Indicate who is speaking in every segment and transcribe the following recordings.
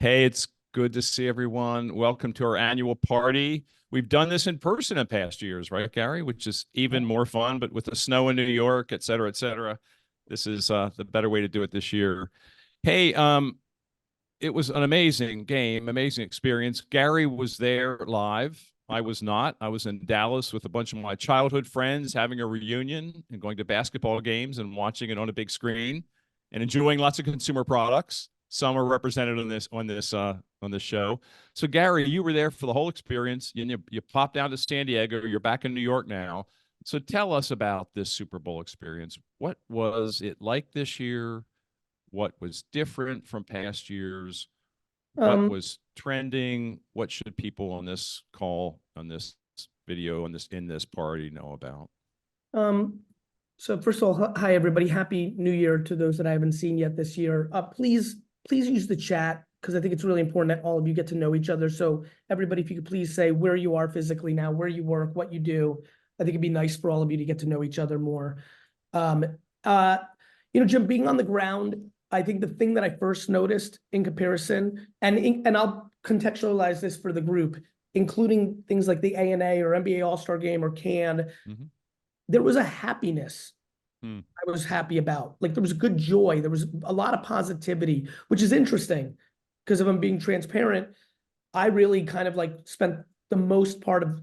Speaker 1: Hey, it's good to see everyone. Welcome to our annual party. We've done this in person in past years, right, Gary? Which is even more fun, but with the snow in New York, et cetera, this is the better way to do it this year. Hey, it was an amazing game, amazing experience. Gary was there live. I was not. I was in Dallas with a bunch of my childhood friends having a reunion and going to basketball games and watching it on a big screen and enjoying lots of consumer products. Some are represented on this show. So Gary, you were there for the whole experience. You popped down to San Diego. You're back in New York now. So tell us about this Super Bowl experience. What was it like this year? What was different from past years? What
Speaker 2: Um,
Speaker 1: was trending? What should people on this call, on this video, in this party know about?
Speaker 2: um, so first of all, hi everybody. Happy New Year to those that I haven't seen yet this year. Please use the chat because I think it's really important that all of you get to know each other. So everybody, if you could please say where you are physically now, where you work, what you do. I think it'd be nice for all of you to get to know each other more. Um, uh, Jim, being on the ground, I think the thing that I first noticed in comparison, and I'll contextualize this for the group, including things like the ANA or NBA All-Star Game or CAN, there was a happiness I was happy about. Like there was good joy. There was a lot of positivity, which is interesting because if I'm being transparent, I really kind of like spent the most part of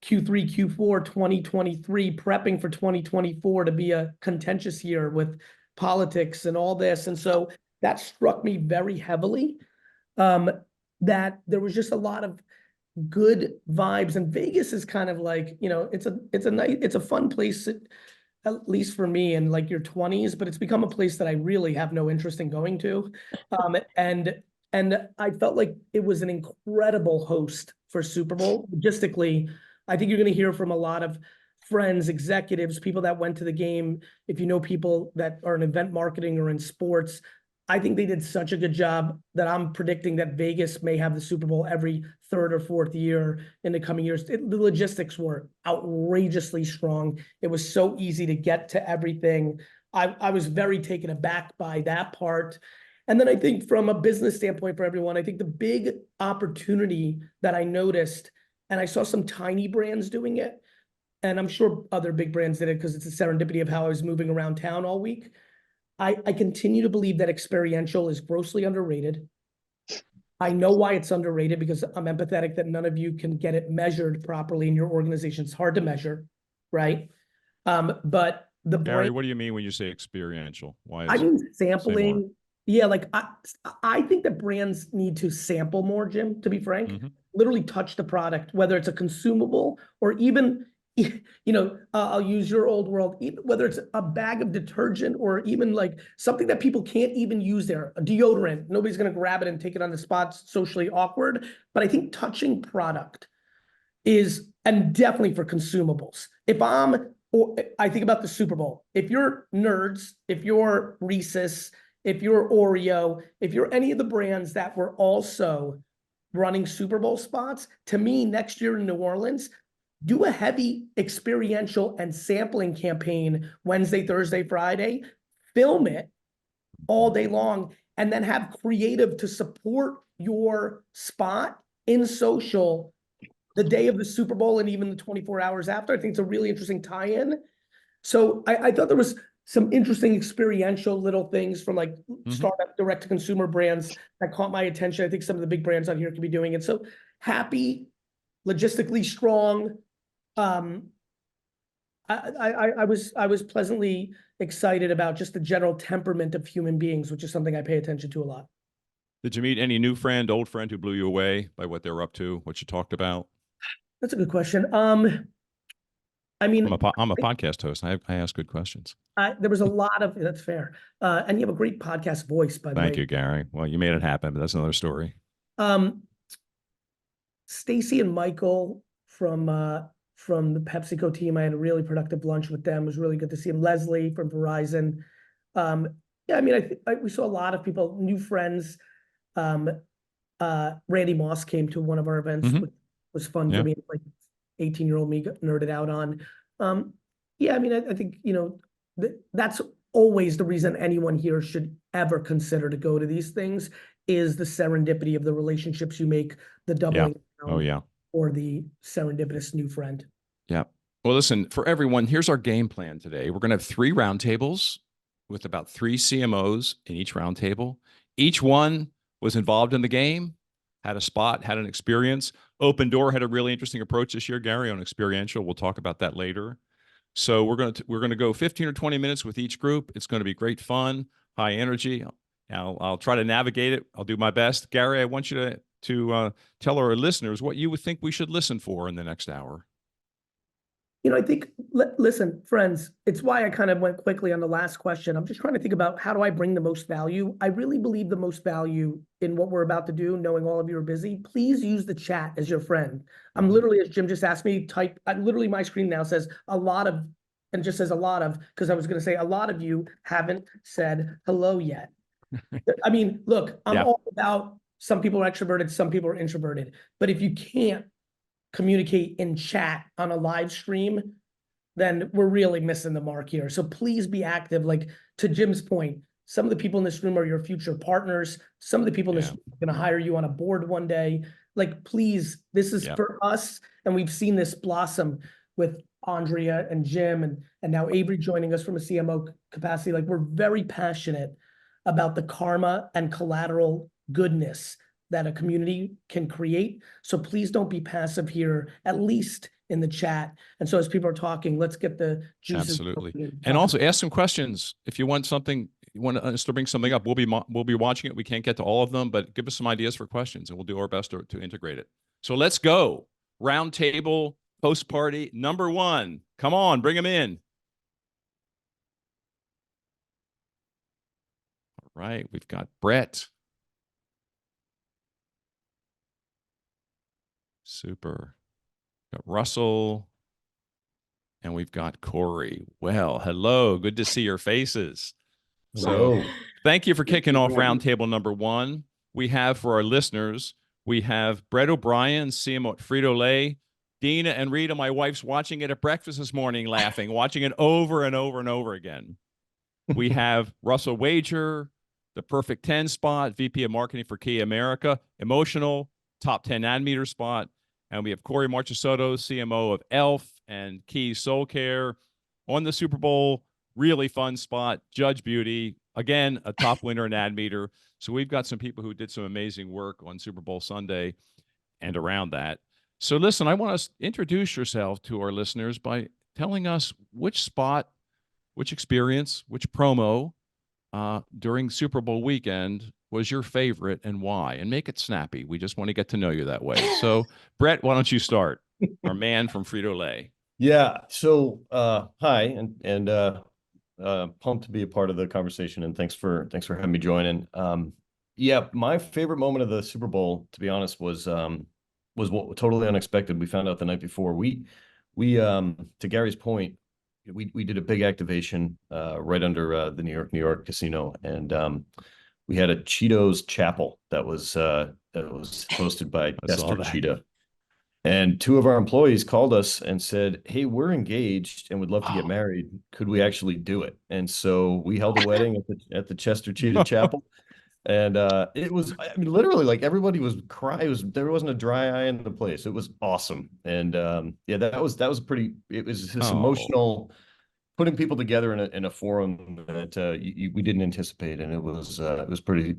Speaker 2: Q3, Q4, 2023 prepping for 2024 to be a contentious year with politics and all this. And so that struck me very heavily, that there was just a lot of good vibes. And Vegas is kind of like, it's a fun place, at least for me in like your 20s, but it's become a place that I really have no interest in going to. And I felt like it was an incredible host for Super Bowl. Logistically, I think you're going to hear from a lot of friends, executives, people that went to the game. If you know people that are in event marketing or in sports, I think they did such a good job that I'm predicting that Vegas may have the Super Bowl every third or fourth year in the coming years. The logistics were outrageously strong. It was so easy to get to everything. I was very taken aback by that part. And then I think from a business standpoint for everyone, I think the big opportunity that I noticed, and I saw some tiny brands doing it, and I'm sure other big brands did it because it's a serendipity of how I was moving around town all week. I continue to believe that experiential is grossly underrated. I know why it's underrated because I'm empathetic that none of you can get it measured properly in your organization. It's hard to measure, right? But the
Speaker 1: Gary,
Speaker 2: brand,
Speaker 1: what do you mean when you say experiential? Why
Speaker 2: I
Speaker 1: is
Speaker 2: mean
Speaker 1: Say more.
Speaker 2: sampling. Yeah, like I think that brands need to sample more, Jim, to be frank. Literally touch the product, whether it's a consumable or even, I'll use your old world, even whether it's a bag of detergent or even like something that people can't even use there, a deodorant. Nobody's going to grab it and take it on the spot, socially awkward. But I think touching product is, and definitely for consumables. Or I think about the Super Bowl. If you're Nerds, if you're Reese's, if you're Oreo, if you're any of the brands that were also running Super Bowl spots, to me, next year in New Orleans, do a heavy experiential and sampling campaign Wednesday, Thursday, Friday, film it all day long, and then have creative to support your spot in social the day of the Super Bowl and even the 24 hours after. I think it's a really interesting tie-in. So I thought there was some interesting experiential little things from like startup direct-to-consumer brands that caught my attention. I think some of the big brands on here could be doing it. So happy, logistically strong. I was pleasantly excited about just the general temperament of human beings, which is something I pay attention to a lot.
Speaker 1: Did you meet any new friend, old friend who blew you away by what they were up to, what you talked about?
Speaker 2: That's a good question. I mean,
Speaker 1: I'm a podcast host. I ask good questions.
Speaker 2: there was a lot of, that's fair. And you have a great podcast voice, by the way.
Speaker 1: Thank you, Gary. Well, you made it happen, but that's another story.
Speaker 2: Stacy and Michael from the PepsiCo team, I had a really productive lunch with them. It was really good to see him. Leslie from Verizon. Yeah, I mean, we saw a lot of people, new friends. Randy Moss came to one of our events, which was fun for me. Like 18-year-old me nerded out on. Yeah, I mean, I think, that's always the reason anyone here should ever consider to go to these things is the serendipity of the relationships you make, the doubling
Speaker 1: Oh,
Speaker 2: down,
Speaker 1: yeah.
Speaker 2: or the serendipitous new friend.
Speaker 1: Yeah. Well, listen, for everyone, here's our game plan today. We're going to have 3 roundtables with about 3 CMOs in each roundtable. Each one was involved in the game, had a spot, had an experience. Open Door had a really interesting approach this year, Gary, on experiential. We'll talk about that later. So we're going to go 15 or 20 minutes with each group. It's going to be great fun, high energy. I'll try to navigate it. I'll do my best. Gary, I want you to tell our listeners what you would think we should listen for in the next hour.
Speaker 2: I think, listen, friends, it's why I kind of went quickly on the last question. I'm just trying to think about how do I bring the most value? I really believe the most value in what we're about to do, knowing all of you are busy. Please use the chat as your friend. I'm literally, as Jim just asked me, literally my screen now says a lot of, and just says a lot of, because I was going to say a lot of you haven't said hello yet. I mean, look, I'm all about some people are extroverted, some people are introverted. But if you can't communicate in chat on a live stream, then we're really missing the mark here. So please be active. Like, to Jim's point, some of the people in this room are your future partners. Some of the people in this room are going to hire you on a board one day. Like, please, this is for us. And we've seen this blossom with Andrea and Jim and now Avery joining us from a CMO capacity. Like, we're very passionate about the karma and collateral goodness that a community can create. So please don't be passive here, at least in the chat. And so as people are talking, let's get the juices.
Speaker 1: Absolutely. And also ask some questions. If you want something, you want us to bring something up, we'll be watching it. We can't get to all of them, but give us some ideas for questions and we'll do our best to integrate it. So let's go. Round table, post party, number 1. Come on, bring them in. All right, we've got Brett. Super. Got Russell. And we've got Corey. Well, hello. Good to see your faces.
Speaker 3: Hello.
Speaker 1: So thank you for kicking off roundtable number 1. We have for our listeners, we have Brett O'Brien, CMO at Frito-Lay. Dina and Rita, my wife's watching it at breakfast this morning, laughing, watching it over and over and over again. We have Russell Wager, the Perfect 10 spot, VP of Marketing for Kia America, emotional, top 10 nanometer spot. And we have Corey Marchesotto, CMO of ELF and Key Soul Care. On the Super Bowl, really fun spot, Judge Beauty. Again, a top winner in nanometer. So we've got some people who did some amazing work on Super Bowl Sunday and around that. So listen, I want to introduce yourself to our listeners by telling us which spot, which experience, which promo during Super Bowl weekend was your favorite and why, and make it snappy. We just want to get to know you that way. So Brett, why don't you start? Our man from Frito-Lay.
Speaker 3: Yeah. So hi, and pumped to be a part of the conversation, and thanks for having me join in. Yeah, my favorite moment of the Super Bowl, to be honest, was what totally unexpected. We found out the night before. We to Gary's point, we did a big activation right under the New York casino, and we had a Cheetos chapel that was hosted by Chester Cheetah. And 2 of our employees called us and said, "Hey, we're engaged and would love to get married. Could we actually do it?" And so we held a wedding at the Chester Cheetah Chapel. And it was, I mean, literally, like, everybody was crying. There wasn't a dry eye in the place. It was awesome. And yeah, that was pretty. It was this emotional, putting people together in a forum that we didn't anticipate, and it was pretty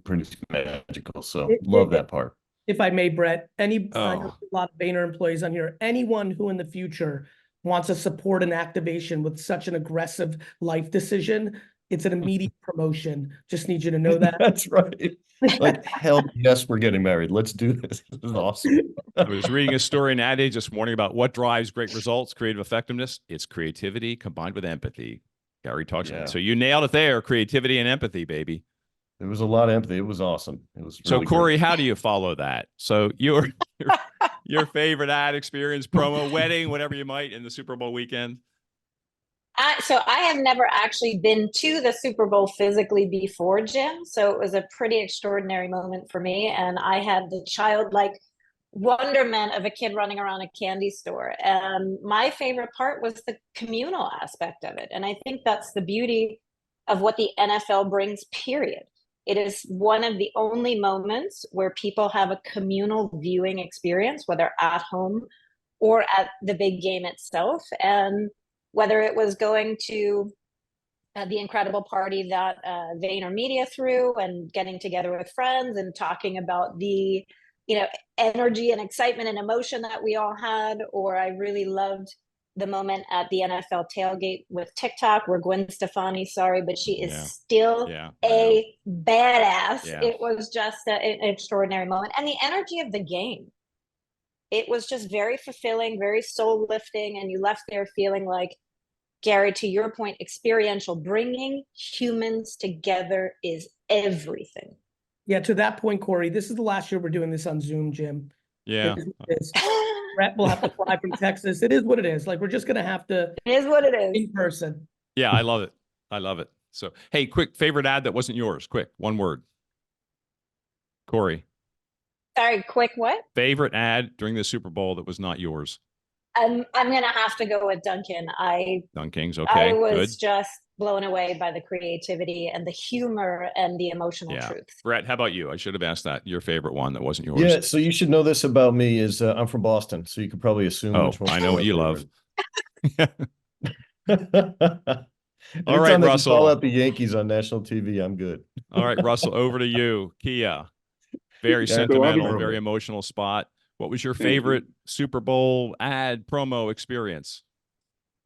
Speaker 3: magical. So love that part.
Speaker 2: If I may, Brett, I know a lot of Vayner employees on here. Anyone who in the future wants to support an activation with such an aggressive life decision, it's an immediate promotion. Just need you to know that.
Speaker 3: That's right. Like, hell yes, we're getting married. Let's do this. This is awesome.
Speaker 1: I was reading a story in Ad Age this morning about what drives great results, creative effectiveness. It's creativity combined with empathy. Gary talks about it. So you nailed it there. Creativity and empathy, baby.
Speaker 3: There was a lot of empathy. It was awesome. It was
Speaker 1: really
Speaker 3: so
Speaker 1: Corey,
Speaker 3: great.
Speaker 1: how do you follow that? So your favorite ad experience, promo, wedding, whatever you might in the Super Bowl weekend?
Speaker 4: So I have never actually been to the Super Bowl physically before, Jim. So it was a pretty extraordinary moment for me. And I had the childlike wonderment of a kid running around a candy store. And my favorite part was the communal aspect of it. And I think that's the beauty of what the NFL brings, period. It is one of the only moments where people have a communal viewing experience, whether at home or at the big game itself. And whether it was going to the incredible party that VaynerMedia threw and getting together with friends and talking about the, energy and excitement and emotion that we all had, or I really loved the moment at the NFL tailgate with TikTok where Gwen Stefani, sorry, but she is still a badass.
Speaker 1: Yeah.
Speaker 4: It was just an extraordinary moment. And the energy of the game. It was just very fulfilling, very soul lifting. And you left there feeling like, Gary, to your point, experiential, bringing humans together is everything.
Speaker 2: Yeah, to that point, Corey, this is the last year we're doing this on Zoom, Jim.
Speaker 1: Yeah.
Speaker 2: Brett will have to fly from Texas. It is what it is. Like, we're just going to have to.
Speaker 4: It is what it is.
Speaker 2: In person.
Speaker 1: Yeah, I love it. I love it. So, hey, quick favorite ad that wasn't yours. Quick, one word. Corey.
Speaker 4: Sorry, quick what?
Speaker 1: Favorite ad during the Super Bowl that was not yours.
Speaker 4: I'm going to have to go with Duncan.
Speaker 1: Dunking's okay.
Speaker 4: I was
Speaker 1: good.
Speaker 4: just blown away by the creativity and the humor and the emotional truth.
Speaker 1: Brett, how about you? I should have asked that. Your favorite one that wasn't yours.
Speaker 3: Yeah, so you should know this about me is I'm from Boston, so you could probably assume which one.
Speaker 1: I know what you love.
Speaker 3: All
Speaker 1: right,
Speaker 3: time
Speaker 1: Russell.
Speaker 3: Call out the Yankees on national TV. I'm good.
Speaker 1: All right, Russell, over to you. Kia. Very sentimental, very emotional spot. What was your favorite Super Bowl ad promo experience?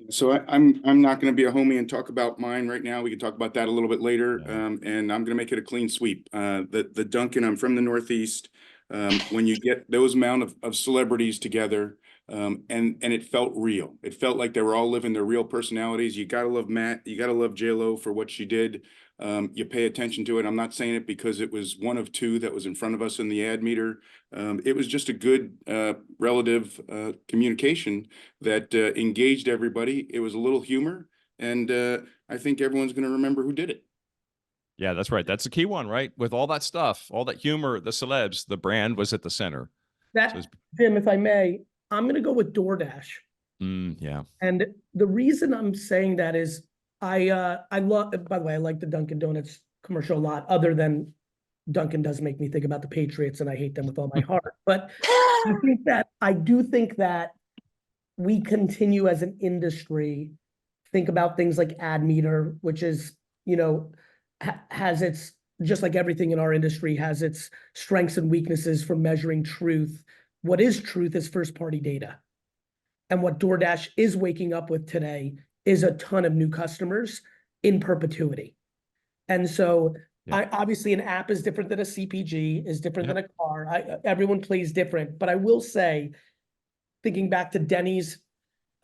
Speaker 5: So I'm not going to be a homie and talk about mine right now. We can talk about that a little bit later. And I'm going to make it a clean sweep. The Duncan, I'm from the Northeast. When you get those amount of celebrities together, and it felt real. It felt like they were all living their real personalities. You got to love Matt. You got to love J-Lo for what she did. You pay attention to it. I'm not saying it because it was one of two that was in front of us in the ad meter. It was just a good relative communication that engaged everybody. It was a little humor, and I think everyone's going to remember who did it.
Speaker 1: Yeah, that's right. That's the key one, right? With all that stuff, all that humor, the celebs, the brand was at the center.
Speaker 2: Jim, if I may, I'm going to go with DoorDash.
Speaker 1: Yeah.
Speaker 2: And the reason I'm saying that is I love, by the way, I like the Dunkin' Donuts commercial a lot, other than Dunkin' does make me think about the Patriots and I hate them with all my heart. But I do think that we continue as an industry, think about things like ad meter, which is, has its, just like everything in our industry, has its strengths and weaknesses for measuring truth. What is truth is first party data. And what DoorDash is waking up with today is a ton of new customers in perpetuity. And so obviously an app is different than a CPG, is different than a car. Everyone plays different. But I will say, thinking back to Denny's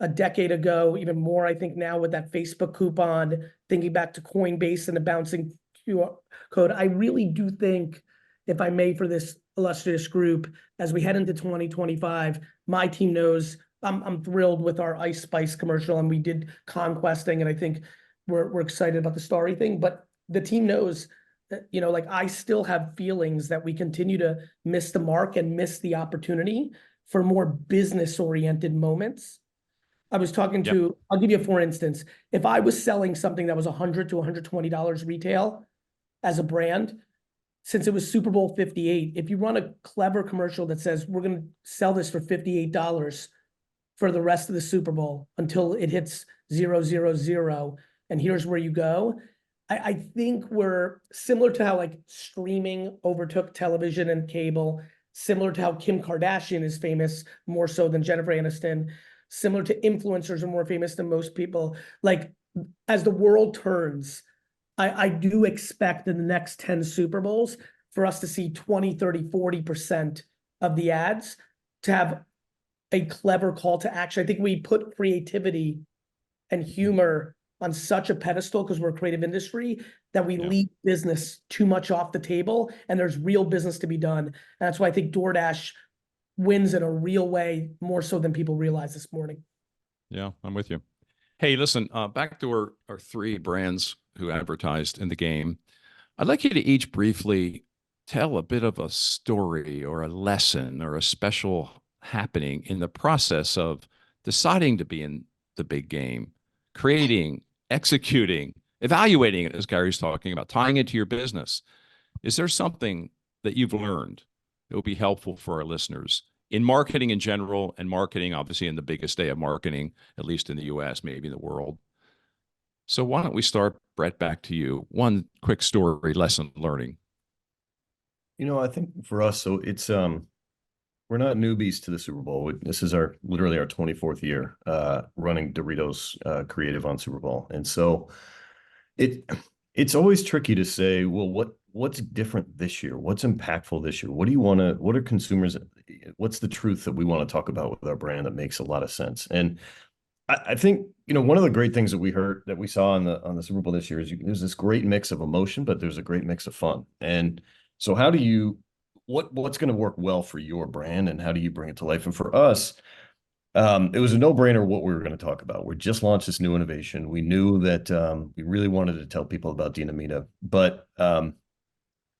Speaker 2: a decade ago, even more, I think now with that Facebook coupon, thinking back to Coinbase and the bouncing QR code, I really do think, if I may, for this illustrious group, as we head into 2025, my team knows I'm thrilled with our Ice Spice commercial, and we did conquesting, and I think we're excited about the Starry thing. But the team knows that, like, I still have feelings that we continue to miss the mark and miss the opportunity for more business-oriented moments. I was talking to, I'll give you a for instance, if I was selling something that was $100 to $120 retail as a brand, since it was Super Bowl 58, if you run a clever commercial that says, we're going to sell this for $58 for the rest of the Super Bowl until it hits 000, and here's where you go. I think we're similar to how like streaming overtook television and cable, similar to how Kim Kardashian is famous more so than Jennifer Aniston, similar to influencers are more famous than most people. Like, as the world turns, I do expect in the next 10 Super Bowls for us to see 20, 30, 40% of the ads to have a clever call to action. I think we put creativity and humor on such a pedestal because we're a creative industry that we leave business too much off the table, and there's real business to be done. And that's why I think DoorDash wins in a real way, more so than people realize this morning.
Speaker 1: Yeah, I'm with you. Hey, listen, back to our three brands who advertised in the game. I'd like you to each briefly tell a bit of a story or a lesson or a special happening in the process of deciding to be in the big game, creating, executing, evaluating it, as Gary's talking about, tying it to your business. Is there something that you've learned that will be helpful for our listeners in marketing in general, and marketing obviously in the biggest day of marketing, at least in the US, maybe in the world? So why don't we start, Brett, back to you. One quick story, lesson learning.
Speaker 3: I think for us, so it's we're not newbies to the Super Bowl. This is literally our 24th year running Doritos creative on Super Bowl. And so it's always tricky to say, well, what's different this year? What's impactful this year? What are consumers, what's the truth that we want to talk about with our brand that makes a lot of sense? And I think, one of the great things that we saw on the Super Bowl this year is there's this great mix of emotion, but there's a great mix of fun. And so what's going to work well for your brand, and how do you bring it to life? And for us, it was a no-brainer what we were going to talk about. We just launched this new innovation. We knew that we really wanted to tell people about Dinamita, but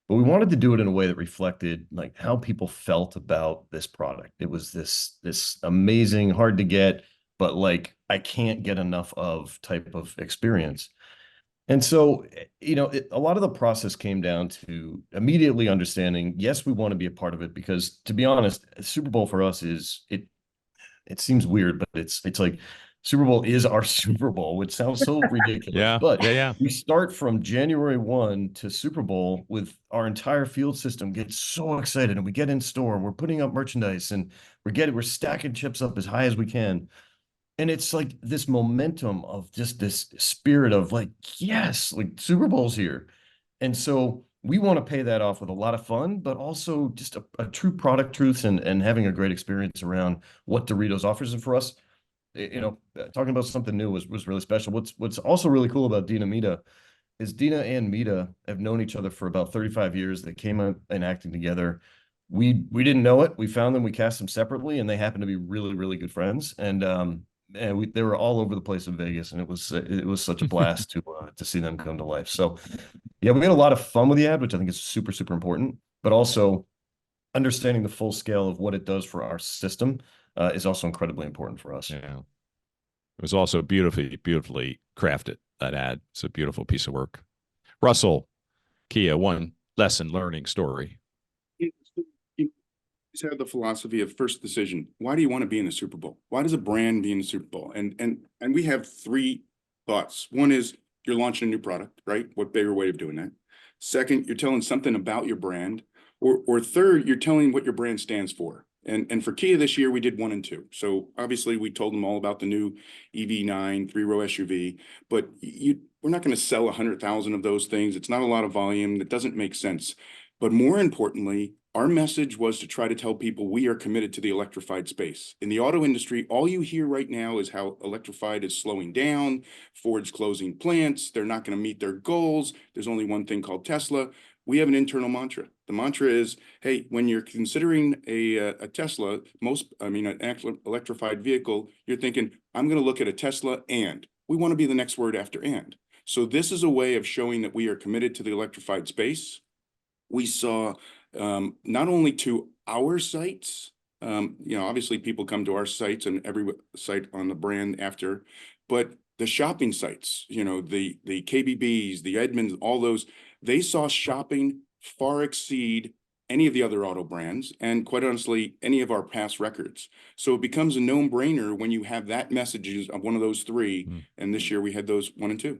Speaker 3: we wanted to do it in a way that reflected like how people felt about this product. It was this amazing, hard to get, but like I can't get enough of type of experience. And so, a lot of the process came down to immediately understanding, yes, we want to be a part of it, because to be honest, Super Bowl for us it seems weird, but it's like Super Bowl is our Super Bowl, which sounds so ridiculous.
Speaker 1: Yeah,
Speaker 3: but
Speaker 1: yeah.
Speaker 3: We start from January 1 to Super Bowl with our entire field system gets so excited, and we get in store and we're putting up merchandise, and we're stacking chips up as high as we can. And it's like this momentum of just this spirit of like, yes, like Super Bowl's here. And so we want to pay that off with a lot of fun, but also just a true product truth and having a great experience around what Doritos offers. And for us, talking about something new was really special. What's also really cool about Dinamita is Dina and Mita have known each other for about 35 years. They came out and acting together. We didn't know it. We found them, we cast them separately, and they happen to be really, really good friends. And they were all over the place in Vegas, and it was such a blast to see them come to life. So yeah, we had a lot of fun with the ad, which I think is super, super important, but also understanding the full scale of what it does for our system is also incredibly important for us.
Speaker 1: Yeah. It was also beautifully crafted, that ad. It's a beautiful piece of work. Russell, Kia, one lesson learning story.
Speaker 5: Have the philosophy of first decision. Why do you want to be in the Super Bowl? Why does a brand be in the Super Bowl? And we have three thoughts. One is you're launching a new product, right? What bigger way of doing that? Second, you're telling something about your brand, or third, you're telling what your brand stands for. And for Kia this year, we did 1 and 2. So obviously we told them all about the new EV9 3-row SUV, but we're not going to sell 100,000 of those things. It's not a lot of volume. That doesn't make sense. But more importantly, our message was to try to tell people we are committed to the electrified space. In the auto industry, all you hear right now is how electrified is slowing down, Ford's closing plants, they're not going to meet their goals. There's only one thing called Tesla. We have an internal mantra. The mantra is, hey, when you're considering a Tesla, an electrified vehicle, you're thinking, I'm going to look at a Tesla, and we want to be the next word after and. So this is a way of showing that we are committed to the electrified space. We saw not only to our sites, obviously people come to our sites and every site on the brand after, but the shopping sites, the KBBs, the Edmunds, all those, they saw shopping far exceed any of the other auto brands, and quite honestly, any of our past records. So it becomes a no-brainer when you have that messages of one of those three. And this year we had those 1 and 2.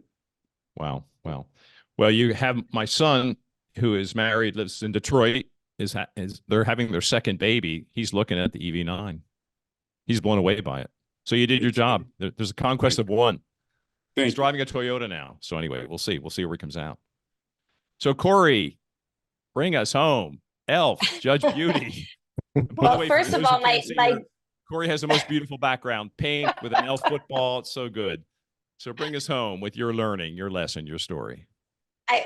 Speaker 1: Wow. Well, you have my son, who is married, lives in Detroit, they're having their second baby. He's looking at the EV9. He's blown away by it. So you did your job. There's a conquest of one. He's driving a Toyota now. So anyway, we'll see where he comes out. So Corey, bring us home. Elf, Judge Beauty.
Speaker 4: Well, first of all,
Speaker 1: Corey has the most beautiful background, paint with an elf football. It's so good. So bring us home with your learning, your lesson, your story.
Speaker 4: I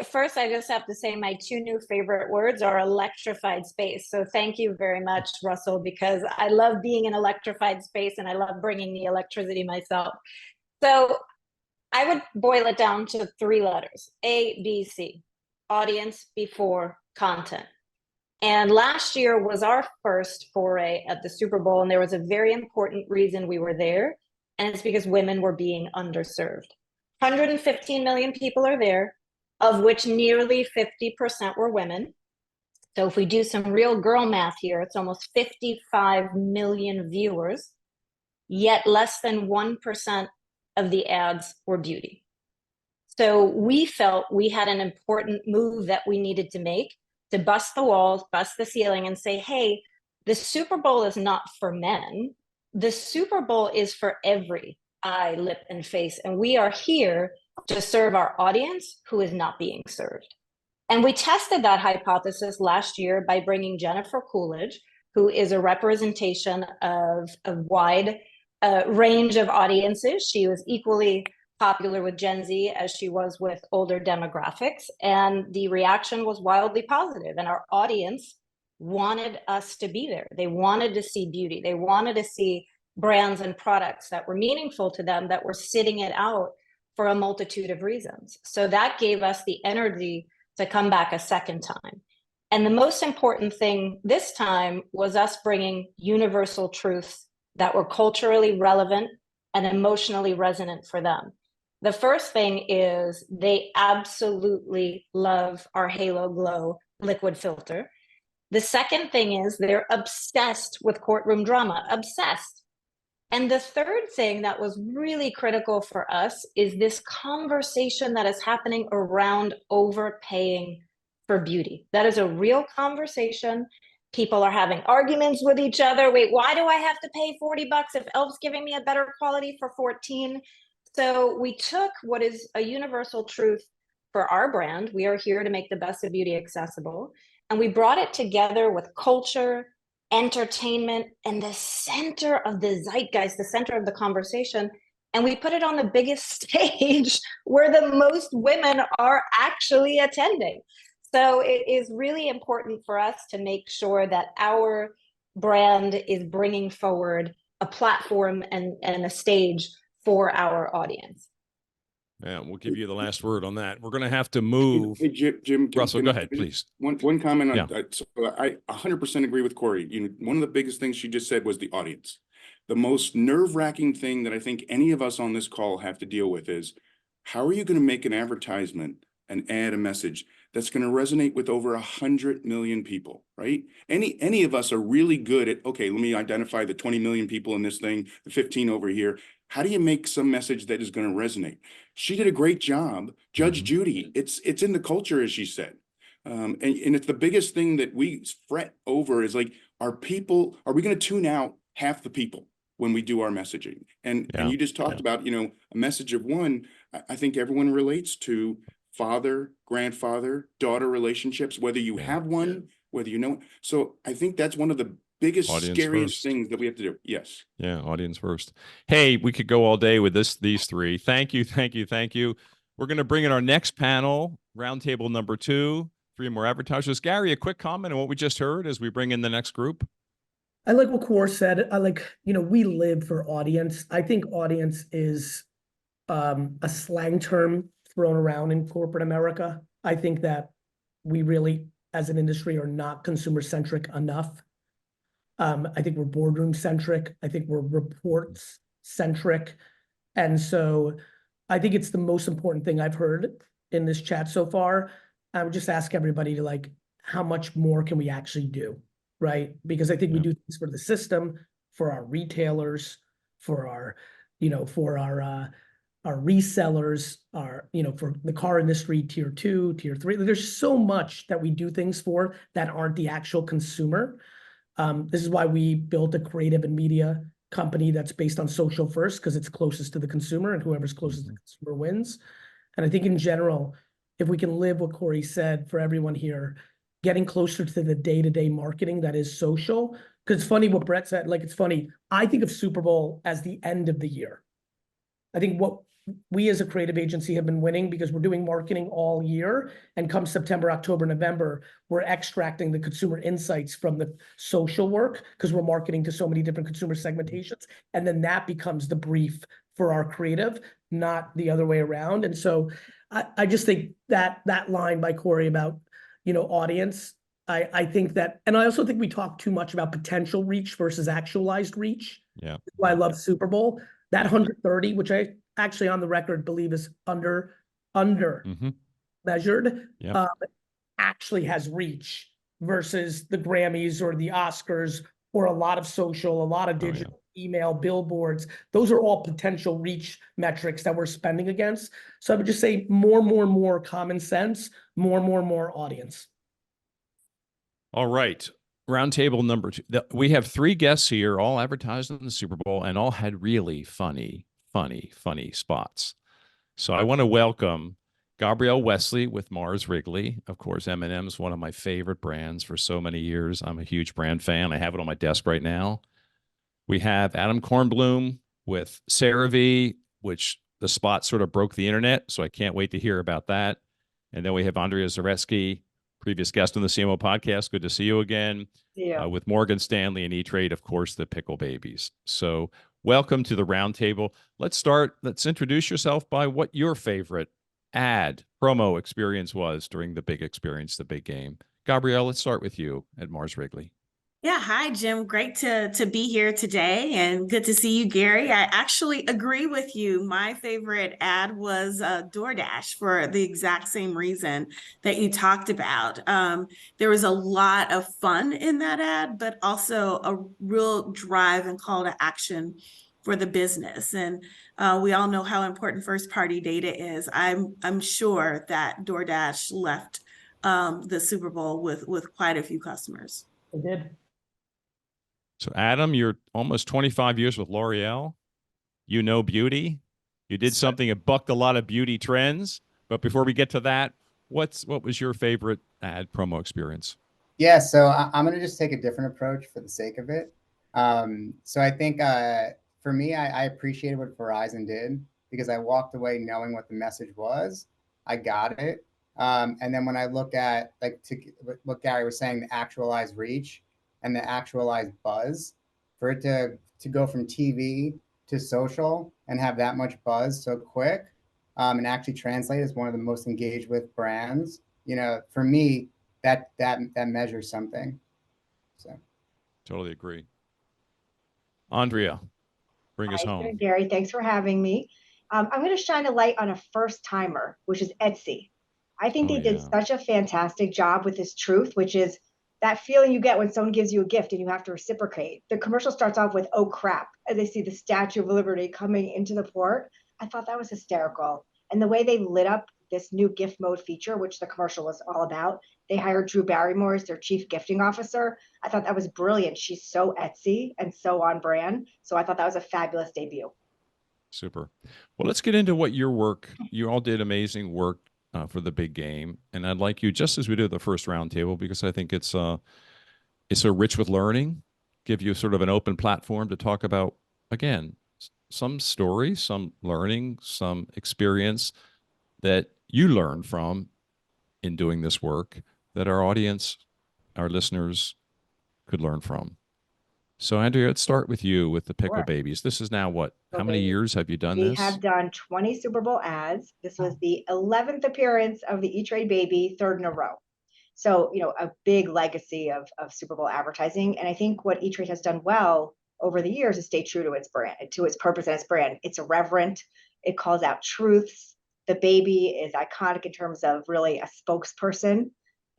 Speaker 4: just have to say my 2 new favorite words are electrified space. So thank you very much, Russell, because I love being in electrified space and I love bringing the electricity myself. So I would boil it down to 3 letters, A, B, C, audience before content. And last year was our first foray at the Super Bowl, and there was a very important reason we were there, and it's because women were being underserved. 115 million people are there. of which nearly 50% were women. So if we do some real girl math here, it's almost 55 million viewers, yet less than 1% of the ads were beauty. So we felt we had an important move that we needed to make to bust the walls, bust the ceiling, and say, hey, the Super Bowl is not for men. The Super Bowl is for every eye, lip, and face. And we are here to serve our audience who is not being served. And we tested that hypothesis last year by bringing Jennifer Coolidge, who is a representation of a wide range of audiences. She was equally popular with Gen Z as she was with older demographics. And the reaction was wildly positive. And our audience wanted us to be there. They wanted to see beauty. They wanted to see brands and products that were meaningful to them, that were sitting it out for a multitude of reasons. So that gave us the energy to come back a second time. And the most important thing this time was us bringing universal truths that were culturally relevant and emotionally resonant for them. The first thing is they absolutely love our Halo Glow liquid filter. The second thing is they're obsessed with courtroom drama, obsessed. And the third thing that was really critical for us is this conversation that is happening around overpaying for beauty. That is a real conversation. People are having arguments with each other. Wait, why do I have to pay $40 if e.l.f.'s giving me a better quality for $14? So we took what is a universal truth for our brand. We are here to make the best of beauty accessible. And we brought it together with culture, entertainment, and the center of the zeitgeist, the center of the conversation. And we put it on the biggest stage where the most women are actually attending. So it is really important for us to make sure that our brand is bringing forward a platform and a stage for our audience.
Speaker 1: Yeah, we'll give you the last word on that. We're going to have to move.
Speaker 5: Hey, Jim,
Speaker 1: Russell,
Speaker 5: can
Speaker 1: go
Speaker 5: I-
Speaker 1: ahead, please.
Speaker 5: One comment on
Speaker 1: Yeah.
Speaker 5: so I 100% agree with Corey. One of the biggest things she just said was the audience. The most nerve-wracking thing that I think any of us on this call have to deal with is, how are you going to make an advertisement and add a message that's going to resonate with over 100 million people, right? Any of us are really good at, okay, let me identify the 20 million people in this thing, the 15 over here. How do you make some message that is going to resonate? She did a great job. Judge Judy, it's in the culture, as she said. And it's the biggest thing that we fret over is like, are we going to tune out half the people when we do our messaging? And you just talked about, a message of one. I think everyone relates to father, grandfather, daughter relationships, whether you have one, whether you know. So I think that's one of the biggest,
Speaker 1: Audience
Speaker 5: scariest
Speaker 1: first.
Speaker 5: things that we have to do. Yes.
Speaker 1: Yeah, audience first. Hey, we could go all day with these three. Thank you. We're going to bring in our next panel, roundtable number 2, 3 more advertisers. Gary, a quick comment on what we just heard as we bring in the next group.
Speaker 2: I like what Cor said. I like, we live for audience. I think audience is a slang term thrown around in corporate America. I think that we really, as an industry, are not consumer-centric enough. I think we're boardroom-centric. I think we're reports-centric. And so I think it's the most important thing I've heard in this chat so far. I would just ask everybody to how much more can we actually do, right? Because I think we do things for the system, for our retailers, for our, our resellers, for the car industry, tier 2, tier 3. There's so much that we do things for that aren't the actual consumer. This is why we built a creative and media company that's based on social first, because it's closest to the consumer, and whoever's closest to the consumer wins. And I think in general, if we can live what Corey said for everyone here, getting closer to the day-to-day marketing that is social, because it's funny what Brett said, it's funny. I think of Super Bowl as the end of the year. I think what we as a creative agency have been winning because we're doing marketing all year, and come September, October, November, we're extracting the consumer insights from the social work because we're marketing to so many different consumer segmentations. And then that becomes the brief for our creative, not the other way around. And so I just think that line by Corey about, audience, I think that, and I also think we talk too much about potential reach versus actualized reach.
Speaker 1: Yeah.
Speaker 2: That's why I love Super Bowl. That 130, which I actually on the record believe is under measured,
Speaker 1: Yep.
Speaker 2: actually has reach versus the Grammys or the Oscars or a lot of social, a lot of
Speaker 1: Oh, yeah.
Speaker 2: digital, email, billboards. Those are all potential reach metrics that we're spending against. So I would just say more common sense, more audience.
Speaker 1: All right. Roundtable number 2. We have 3 guests here, all advertised in the Super Bowl and all had really funny spots. So I want to welcome Gabrielle Wesley with Mars Wrigley. Of course, M&M's one of my favorite brands for so many years. I'm a huge brand fan. I have it on my desk right now. We have Adam Kornblum with CeraVe, which the spot sort of broke the internet, so I can't wait to hear about that. And then we have Andrea Zaretsky, previous guest on the CMO podcast. Good to see you again.
Speaker 6: Yeah.
Speaker 1: With Morgan Stanley and E-Trade, of course, the Pickle Babies. So welcome to the roundtable. Let's start. Let's introduce yourself by what your favorite ad promo experience was during the big experience, the big game. Gabrielle, let's start with you at Mars Wrigley.
Speaker 6: Yeah, hi, Jim. Great to be here today and good to see you, Gary. I actually agree with you. My favorite ad was DoorDash for the exact same reason that you talked about. There was a lot of fun in that ad, but also a real drive and call to action for the business. And we all know how important first-party data is. I'm sure that DoorDash left the Super Bowl with quite a few customers.
Speaker 2: I did.
Speaker 1: So, Adam, you're almost 25 years with L'Oreal. You know beauty. You did something that bucked a lot of beauty trends. But before we get to that, what was your favorite ad promo experience?
Speaker 7: Yeah, so I'm going to just take a different approach for the sake of it. So I think for me, I appreciated what Verizon did because I walked away knowing what the message was. I got it. And then when I look at what Gary was saying, the actualized reach and the actualized buzz, for it to go from TV to social and have that much buzz so quick, and actually translate as one of the most engaged with brands, for me, that measures something. So
Speaker 1: Totally agree. Andrea, bring us home.
Speaker 8: Gary, thanks for having me. I'm going to shine a light on a first timer, which is Etsy. I think they did such a fantastic job with this truth, which is that feeling you get when someone gives you a gift and you have to reciprocate. The commercial starts off with, "Oh crap," as they see the Statue of Liberty coming into the port. I thought that was hysterical. And the way they lit up this new gift mode feature, which the commercial was all about, they hired Drew Barrymore as their chief gifting officer. I thought that was brilliant. She's so Etsy and so on brand. So I thought that was a fabulous debut.
Speaker 1: Super. Well, let's get into what your work, you all did amazing work for the big game. And I'd like you, just as we did the first roundtable, because I think it's so rich with learning, give you sort of an open platform to talk about, again, some story, some learning, some experience that you learned from in doing this work that our audience, our listeners could learn from. So, Andrea, let's start with you with the Pickle Babies. This is now what? How many years have you done this?
Speaker 8: We have done 20 Super Bowl ads. This was the 11th appearance of the E-Trade Baby, 3rd in a row. So, a big legacy of Super Bowl advertising. And I think what E-Trade has done well over the years is stay true to its brand, to its purpose and its brand. It's irreverent. It calls out truths. The baby is iconic in terms of really a spokesperson.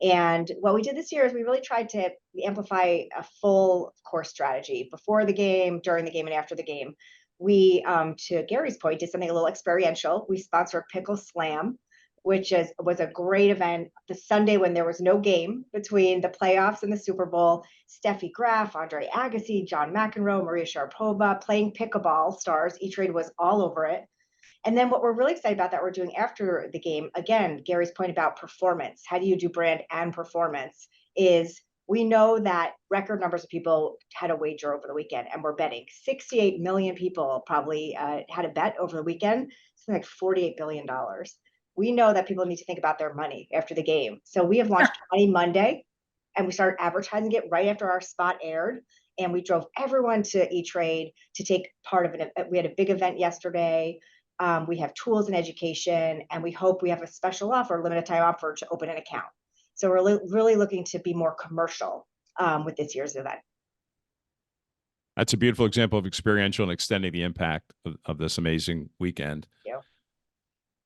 Speaker 8: And what we did this year is we really tried to amplify a full course strategy before the game, during the game, and after the game. We, to Gary's point, did something a little experiential. We sponsored Pickle Slam, which was a great event. The Sunday when there was no game between the playoffs and the Super Bowl, Steffi Graf, Andre Agassi, John McEnroe, Maria Sharapova playing pickleball stars. E-Trade was all over it. And then what we're really excited about that we're doing after the game, again, Gary's point about performance, how do you do brand and performance, is we know that record numbers of people had a wager over the weekend and we're betting. 68 million people probably had a bet over the weekend, something like $48 billion. We know that people need to think about their money after the game. So we have launched 20 Monday and we started advertising it right after our spot aired. And we drove everyone to E-Trade to take part of it. We had a big event yesterday. We have tools and education, and we hope we have a special offer, limited time offer to open an account. So we're really looking to be more commercial with this year's event.
Speaker 1: That's a beautiful example of experiential and extending the impact of this amazing weekend.
Speaker 8: Yeah.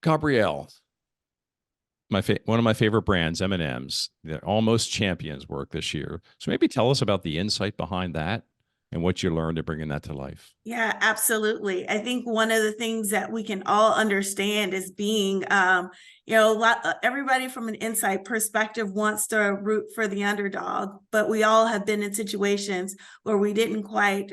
Speaker 1: Gabrielle, one of my favorite brands, M&M's. They're almost champions work this year. So maybe tell us about the insight behind that and what you learned in bringing that to life.
Speaker 6: Yeah, absolutely. I think one of the things that we can all understand is being, everybody from an insight perspective wants to root for the underdog, but we all have been in situations where we didn't quite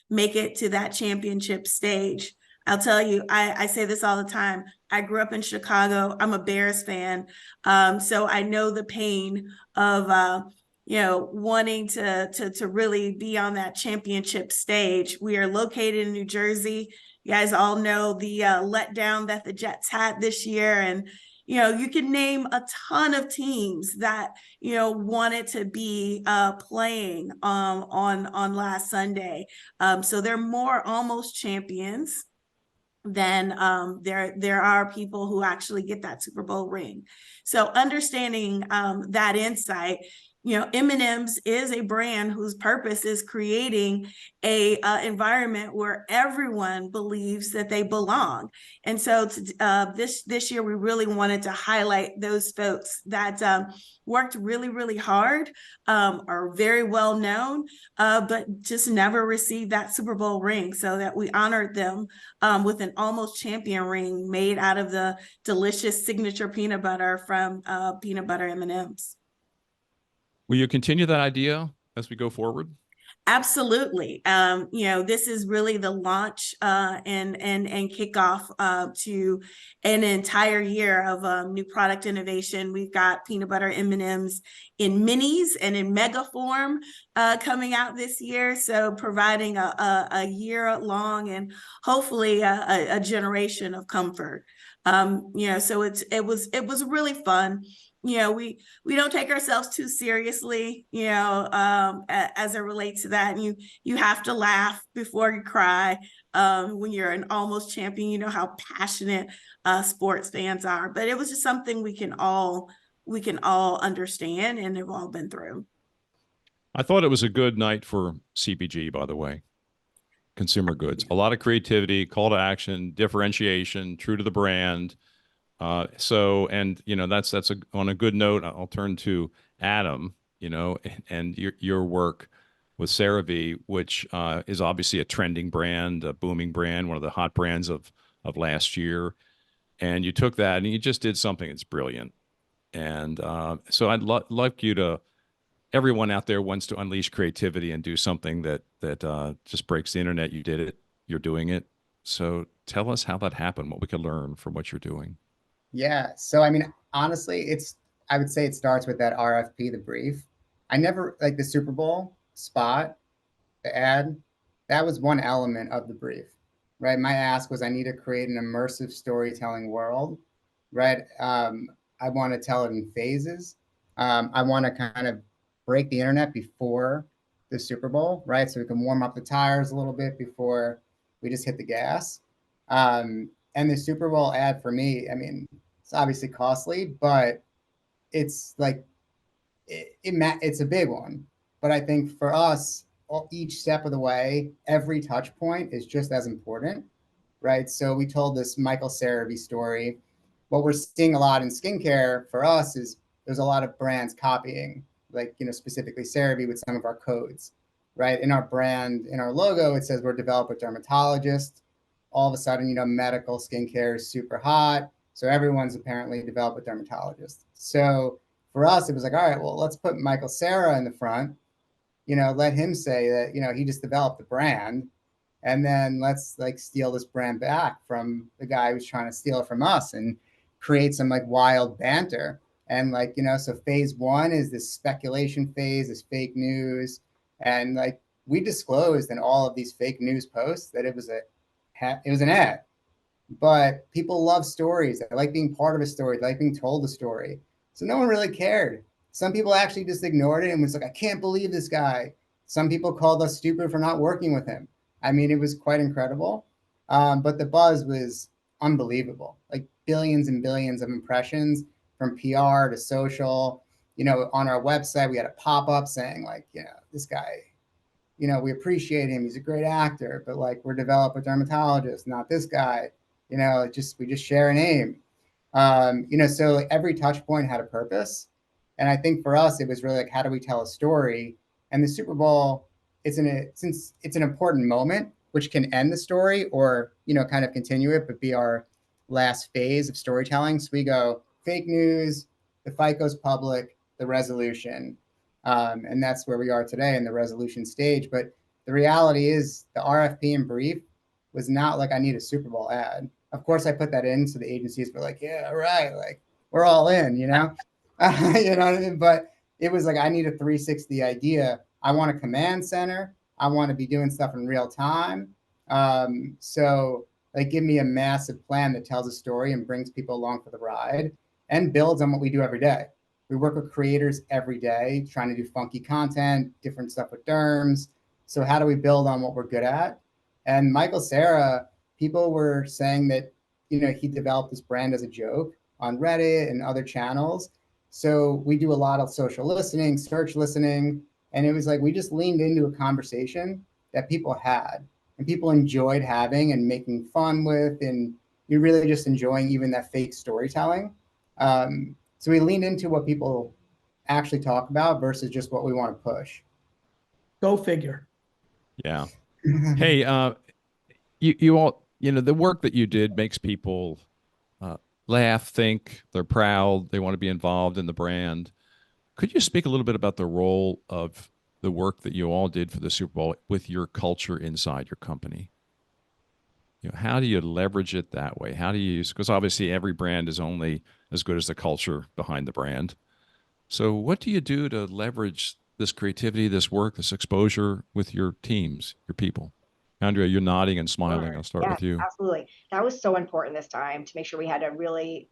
Speaker 6: make it to that championship stage. I'll tell you, I say this all the time. I grew up in Chicago. I'm a Bears fan. So I know the pain of, wanting to really be on that championship stage. We are located in New Jersey. You guys all know the letdown that the Jets had this year. And, you can name a ton of teams that, wanted to be playing on last Sunday. So they're more almost champions than there are people who actually get that Super Bowl ring. So understanding that insight, M&M's is a brand whose purpose is creating a environment where everyone believes that they belong. And so this year, we really wanted to highlight those folks that worked really, really hard, are very well known, but just never received that Super Bowl ring, so that we honored them with an almost champion ring made out of the delicious signature peanut butter from Peanut Butter M&M's.
Speaker 1: Will you continue that idea as we go forward?
Speaker 6: Absolutely. This is really the launch and kickoff to an entire year of new product innovation. We've got peanut butter M&Ms in minis and in mega form coming out this year. So providing a year long and hopefully a generation of comfort. So it was really fun. We don't take ourselves too seriously, as it relates to that. And you have to laugh before you cry when you're an almost champion. You know how passionate sports fans are, but it was just something we can all understand and have all been through.
Speaker 1: I thought it was a good night for CPG, by the way. Consumer goods, a lot of creativity, call to action, differentiation, true to the brand. That's on a good note. I'll turn to Adam, and your work with CeraVe, which is obviously a trending brand, a booming brand, one of the hot brands of last year. And you took that and you just did something that's brilliant. And so I'd like you to, everyone out there wants to unleash creativity and do something that just breaks the internet. You did it. You're doing it. So tell us how that happened, what we could learn from what you're doing.
Speaker 7: Yeah. So, I mean, honestly, I would say it starts with that RFP, the brief. I never, like the Super Bowl spot, the ad, that was one element of the brief, right? My ask was I need to create an immersive storytelling world, right? I want to tell it in phases. I want to kind of break the internet before the Super Bowl, right? So we can warm up the tires a little bit before we just hit the gas. And the Super Bowl ad for me, I mean, it's obviously costly, but it's like, it's a big one. But I think for us, each step of the way, every touch point is just as important, right? So we told this Michael CeraVe story. What we're seeing a lot in skincare for us is there's a lot of brands copying, like, specifically CeraVe with some of our codes, right? In our brand, in our logo, it says we're developer dermatologist. All of a sudden, medical skincare is super hot. So everyone's apparently a developer dermatologist. So for us, it was like, all right, well, let's put Michael Cera in the front, let him say that, he just developed the brand. And then let's steal this brand back from the guy who's trying to steal it from us and create some wild banter. And so phase one is this speculation phase, this fake news. And we disclosed in all of these fake news posts that it was an ad, but people love stories. They like being part of a story. They like being told a story. So no one really cared. Some people actually just ignored it and was like, I can't believe this guy. Some people called us stupid for not working with him. I mean, it was quite incredible. But the buzz was unbelievable, billions and billions of impressions from PR to social. On our website, we had a pop-up saying this guy, we appreciate him. He's a great actor, but we're developer dermatologists, not this guy. We just share a name. So like every touch point had a purpose. And I think for us, it was really like, how do we tell a story? And the Super Bowl, since it's an important moment, which can end the story or, kind of continue it, but be our last phase of storytelling. So we go fake news, the fight goes public, the resolution. And that's where we are today in the resolution stage. But the reality is the RFP and brief was not like, I need a Super Bowl ad. Of course, I put that in, so the agencies were like, yeah, right, like we're all in, you know what I mean? But it was like, I need a 360 idea. I want a command center. I want to be doing stuff in real time. So like, give me a massive plan that tells a story and brings people along for the ride and builds on what we do every day. We work with creators every day, trying to do funky content, different stuff with derms. So how do we build on what we're good at? And Michael Cera, people were saying that, he developed this brand as a joke on Reddit and other channels. So we do a lot of social listening, search listening. And it was like, we just leaned into a conversation that people had and people enjoyed having and making fun with. And you're really just enjoying even that fake storytelling. So we leaned into what people actually talk about versus just what we want to push.
Speaker 2: Go figure.
Speaker 1: Yeah. Hey, you all, the work that you did makes people laugh, think, they're proud, they want to be involved in the brand. Could you speak a little bit about the role of the work that you all did for the Super Bowl with your culture inside your company? How do you leverage it that way? How do you use, because obviously every brand is only as good as the culture behind the brand. So what do you do to leverage this creativity, this work, this exposure with your teams, your people? Andrea, you're nodding and smiling.
Speaker 8: Sure.
Speaker 1: I'll start
Speaker 8: Yes,
Speaker 1: with you.
Speaker 8: absolutely. That was so important this time to make sure we had a really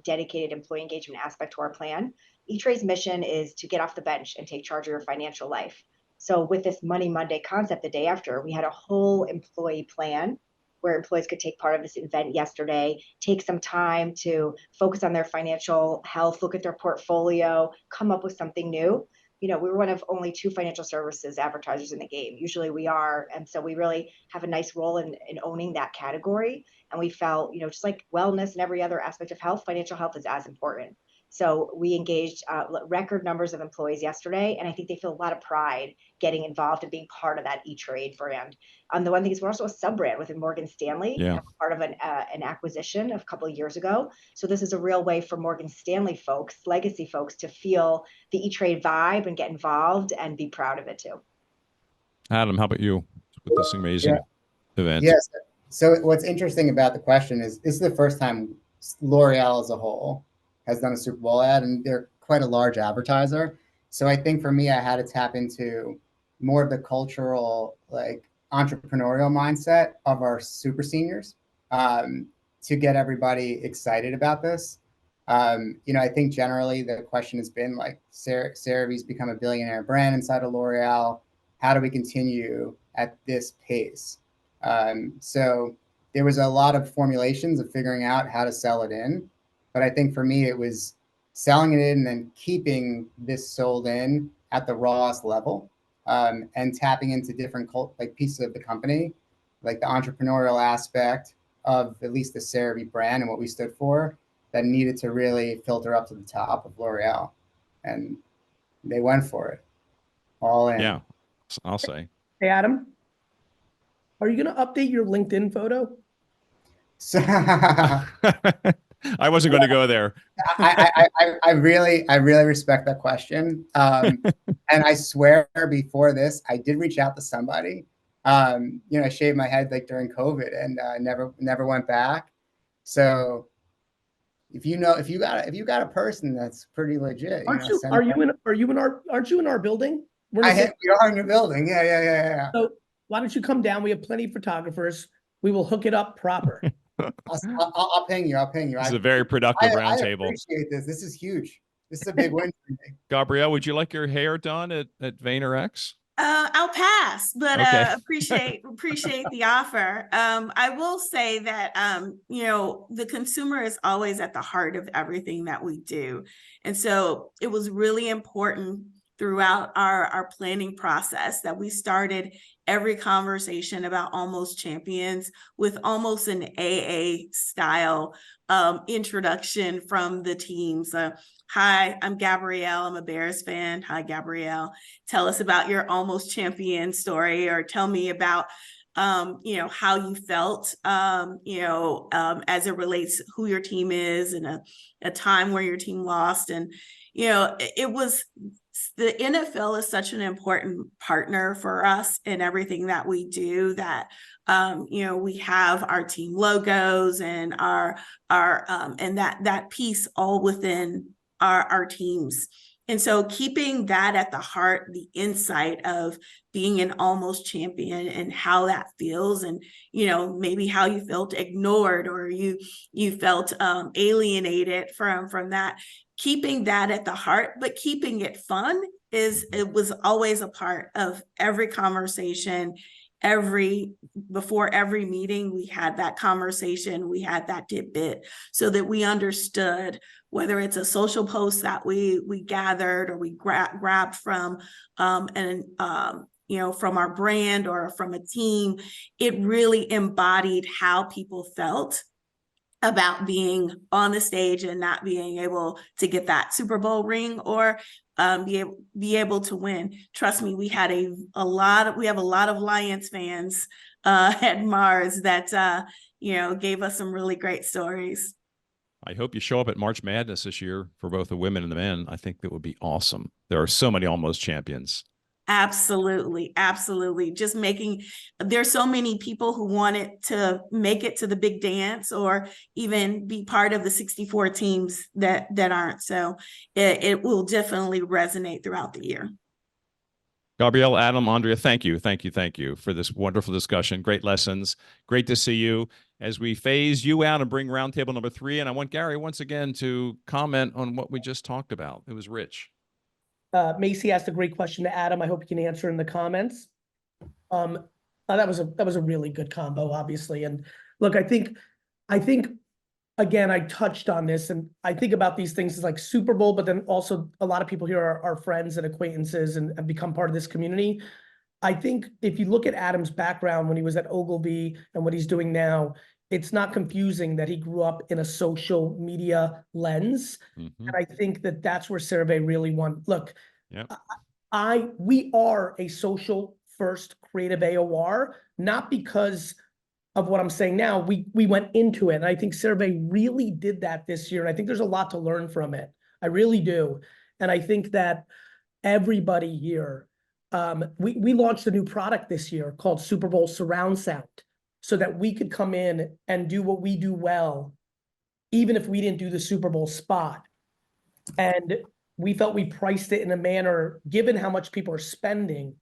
Speaker 8: dedicated employee engagement aspect to our plan. E-Trade's mission is to get off the bench and take charge of your financial life. So with this Money Monday concept the day after, we had a whole employee plan where employees could take part of this event yesterday, take some time to focus on their financial health, look at their portfolio, come up with something new. We were one of only 2 financial services advertisers in the game. Usually we are. And so we really have a nice role in owning that category. And we felt, just like wellness and every other aspect of health, financial health is as important. So we engaged record numbers of employees yesterday, and I think they feel a lot of pride getting involved and being part of that E-Trade brand. The one thing is we're also a sub-brand within Morgan Stanley,
Speaker 1: Yeah.
Speaker 8: part of an acquisition a couple of years ago. So this is a real way for Morgan Stanley folks, legacy folks, to feel the E-Trade vibe and get involved and be proud of it too.
Speaker 1: Adam, how about you with this amazing event?
Speaker 7: Yes. So what's interesting about the question is this is the first time L'Oreal as a whole has done a Super Bowl ad, and they're quite a large advertiser. So I think for me, I had to tap into more of the cultural, like entrepreneurial mindset of our super seniors to get everybody excited about this. I think generally the question has been like, CeraVe's become a billionaire brand inside of L'Oreal. How do we continue at this pace? So there was a lot of formulations of figuring out how to sell it in. But I think for me, it was selling it in and then keeping this sold in at the rawest level and tapping into different pieces of the company, like the entrepreneurial aspect of at least the CeraVe brand and what we stood for that needed to really filter up to the top of L'Oreal. And they went for it all in.
Speaker 1: Yeah, I'll say.
Speaker 2: Hey, Adam, are you going to update your LinkedIn photo?
Speaker 7: So
Speaker 1: I wasn't going to go there.
Speaker 7: I really respect that question. And I swear before this, I did reach out to somebody. I shaved my head like during COVID and never went back. So if you got a person that's pretty legit,
Speaker 2: Aren't you in our building?
Speaker 7: We are in your building. Yeah.
Speaker 2: So why don't you come down? We have plenty of photographers. We will hook it up proper.
Speaker 7: I'll ping you.
Speaker 1: This is a very productive roundtable.
Speaker 7: I appreciate this. This is huge. This is a big win for me.
Speaker 1: Gabrielle, would you like your hair done at Vaynerx?
Speaker 6: I'll pass, but
Speaker 1: Okay.
Speaker 6: appreciate the offer. I will say that the consumer is always at the heart of everything that we do. And so it was really important throughout our planning process, that we started every conversation about Almost Champions with almost an AA style introduction from the teams. Hi, I'm Gabrielle. I'm a Bears fan. Hi, Gabrielle. Tell us about your Almost Champion story, or tell me about how you felt, as it relates who your team is, and a time where your team lost. And, it was, the NFL is such an important partner for us in everything that we do, that, we have our team logos and our and that piece all within our teams. And so keeping that at the heart, the insight of being an Almost Champion and how that feels, and, maybe how you felt ignored, or you felt alienated from that, keeping that at the heart, but keeping it fun it was always a part of every conversation. Before every meeting, we had that conversation, we had that tidbit, so that we understood, whether it's a social post that we gathered, or we grabbed from from our brand or from a team, it really embodied how people felt about being on the stage and not being able to get that Super Bowl ring, or be able to win. Trust me, we had a lot of Lions fans at Mars that gave us some really great stories.
Speaker 1: I hope you show up at March Madness this year for both the women and the men. I think that would be awesome. There are so many Almost Champions.
Speaker 6: Absolutely. Absolutely. There's so many people who wanted to make it to the big dance, or even be part of the 64 teams that aren't. So it will definitely resonate throughout the year.
Speaker 1: Gabrielle, Adam, Andrea, thank you for this wonderful discussion. Great lessons. Great to see you as we phase you out and bring roundtable number 3. And I want Gary once again to comment on what we just talked about. It was rich.
Speaker 2: Macy asked a great question to Adam. I hope you can answer in the comments. That was a really good combo, obviously. And look, I think again, I touched on this, and I think about these things as like Super Bowl, but then also a lot of people here are friends and acquaintances and have become part of this community. I think if you look at Adam's background when he was at Ogilvy and what he's doing now, it's not confusing that he grew up in a social media lens.
Speaker 1: Mm-hmm.
Speaker 2: And I think that that's where Survey really won. Look,
Speaker 1: yep.
Speaker 2: We are a social first creative AOR, not because of what I'm saying now. We went into it, and I think Survey really did that this year. And I think there's a lot to learn from it. I really do. And I think that everybody here, we launched a new product this year called Super Bowl Surround Sound, so that we could come in and do what we do well, even if we didn't do the Super Bowl spot. And we felt we priced it in a manner, given how much people are spending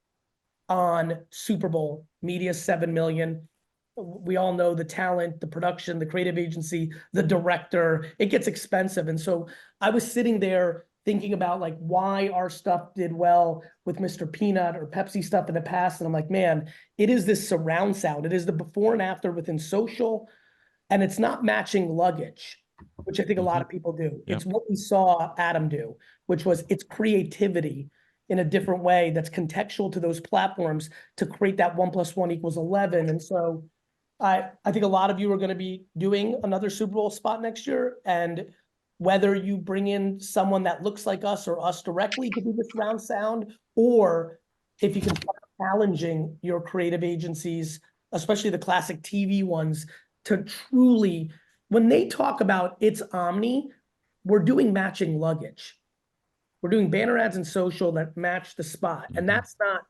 Speaker 2: on Super Bowl media, $7 million. We all know the talent, the production, the creative agency, the director, it gets expensive. And so I was sitting there thinking about like why our stuff did well with Mr. Peanut or Pepsi stuff in the past. And I'm like, man, it is this surround sound. It is the before and after within social, and it's not matching luggage, which I think a lot of people do.
Speaker 1: Yeah.
Speaker 2: It's what we saw Adam do, which was it's creativity in a different way that's contextual to those platforms to create that 1 + 1 = 11. And so I think a lot of you are going to be doing another Super Bowl spot next year, and whether you bring in someone that looks like us or us directly to do the surround sound, or if you can start challenging your creative agencies, especially the classic TV ones, to truly, when they talk about it's omni, we're doing matching luggage. We're doing banner ads and social that match the spot. And that's not,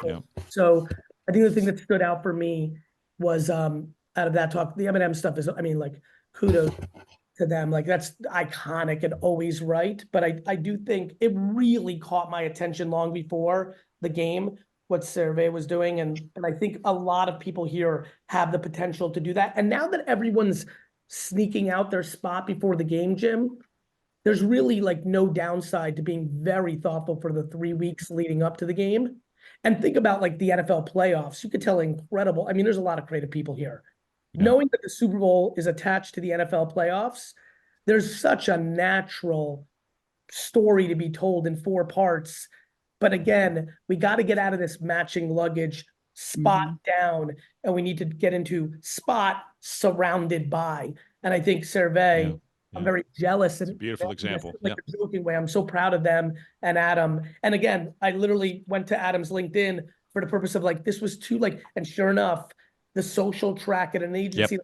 Speaker 1: Yeah.
Speaker 2: So I think the thing that stood out for me was out of that talk, the M&M stuff is, I mean, like, kudos to them. Like, that's iconic and always right. But I do think it really caught my attention long before the game, what Survey was doing. And I think a lot of people here have the potential to do that. And now that everyone's sneaking out their spot before the game, Jim, there's really like no downside to being very thoughtful for the 3 weeks leading up to the game. And think about like the NFL playoffs. You could tell incredible. I mean, there's a lot of creative people here. Yeah. Knowing that the Super Bowl is attached to the NFL playoffs, there's such a natural story to be told in 4 parts But again, we got to get out of this matching luggage spot down, and we need to get into spot surrounded by. And I think Survey, I'm very jealous.
Speaker 1: It's a beautiful example.
Speaker 2: Like a joking way. I'm so proud of them and Adam. And again, I literally went to Adam's LinkedIn for the purpose of like, this was too like, and sure enough, the social track at an agency.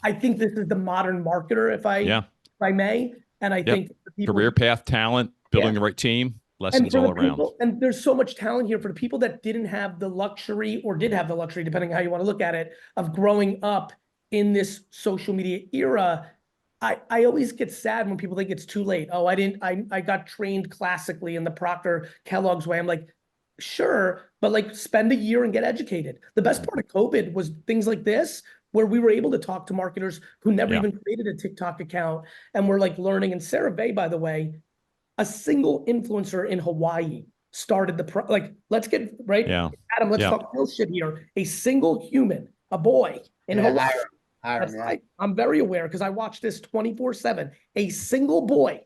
Speaker 2: I think this is the modern marketer, if I may. And I think the people,
Speaker 1: career path, talent, building the right team, lessons all around.
Speaker 2: And there's so much talent here for the people that didn't have the luxury or did have the luxury, depending on how you want to look at it, of growing up in this social media era. I always get sad when people think it's too late. Oh, I got trained classically in the Procter Kellogg's way. I'm like, sure, but like spend a year and get educated. The best part of COVID was things like this, where we were able to talk to marketers who never even created a TikTok account, and we're like learning. And Sarah Bay, by the way, a single influencer in Hawaii started the let's get right. Adam, let's talk real shit here. A single human, a boy in Hawaii. I'm very aware because I watch this 24/7. A single boy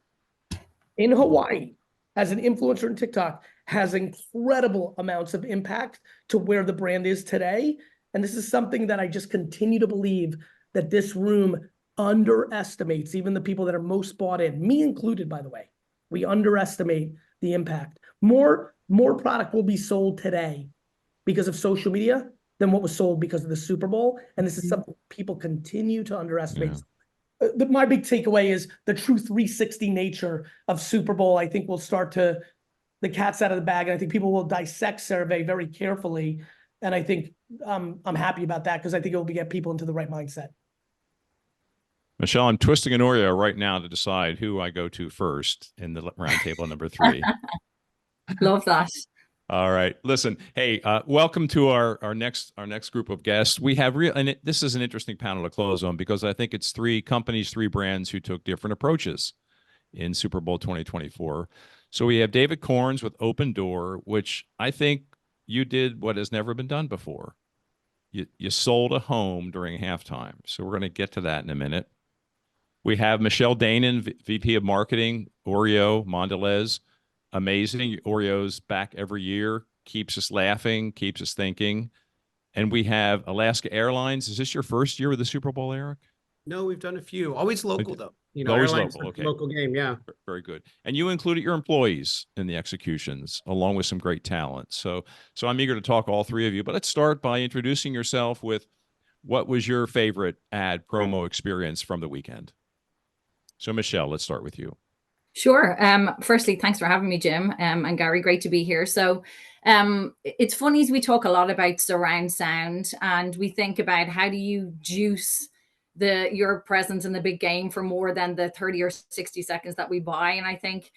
Speaker 2: in Hawaii as an influencer in TikTok has incredible amounts of impact to where the brand is today. And this is something that I just continue to believe that this room underestimates, even the people that are most bought in, me included, by the way. We underestimate the impact. More product will be sold today because of social media than what was sold because of the Super Bowl. And this is something people continue to underestimate. My big takeaway is the true 360 nature of Super Bowl. I think will start to, the cat's out of the bag. And I think people will dissect Survey very carefully. And I think I'm happy about that because I think it will get people into the right mindset.
Speaker 1: Michelle, I'm twisting an Oreo right now to decide who I go to first in the round table number 3.
Speaker 9: Love that.
Speaker 1: All right. Listen, hey, welcome to our next group of guests. We have this is an interesting panel to close on because I think it's 3 companies, 3 brands who took different approaches in Super Bowl 2024. So we have David Corns with Open Door, which I think you did what has never been done before. You sold a home during halftime. So we're going to get to that in a minute. We have Michelle Danon, VP of Marketing, Oreo, Mondelez. Amazing. Oreo's back every year, keeps us laughing, keeps us thinking. And we have Alaska Airlines. Is this your first year with the Super Bowl, Eric?
Speaker 10: No, we've done a few. Always local, though. You know,
Speaker 1: always
Speaker 10: airlines,
Speaker 1: local. Okay.
Speaker 10: Local game, yeah.
Speaker 1: Very good. And you included your employees in the executions, along with some great talent. So I'm eager to talk all 3 of you. But let's start by introducing yourself with what was your favorite ad promo experience from the weekend? So Michelle, let's start with you.
Speaker 9: Sure. Firstly, thanks for having me, Jim, and Gary. Great to be here. So it's funny as we talk a lot about surround sound, and we think about how do you juice your presence in the big game for more than the 30 or 60 seconds that we buy. And I think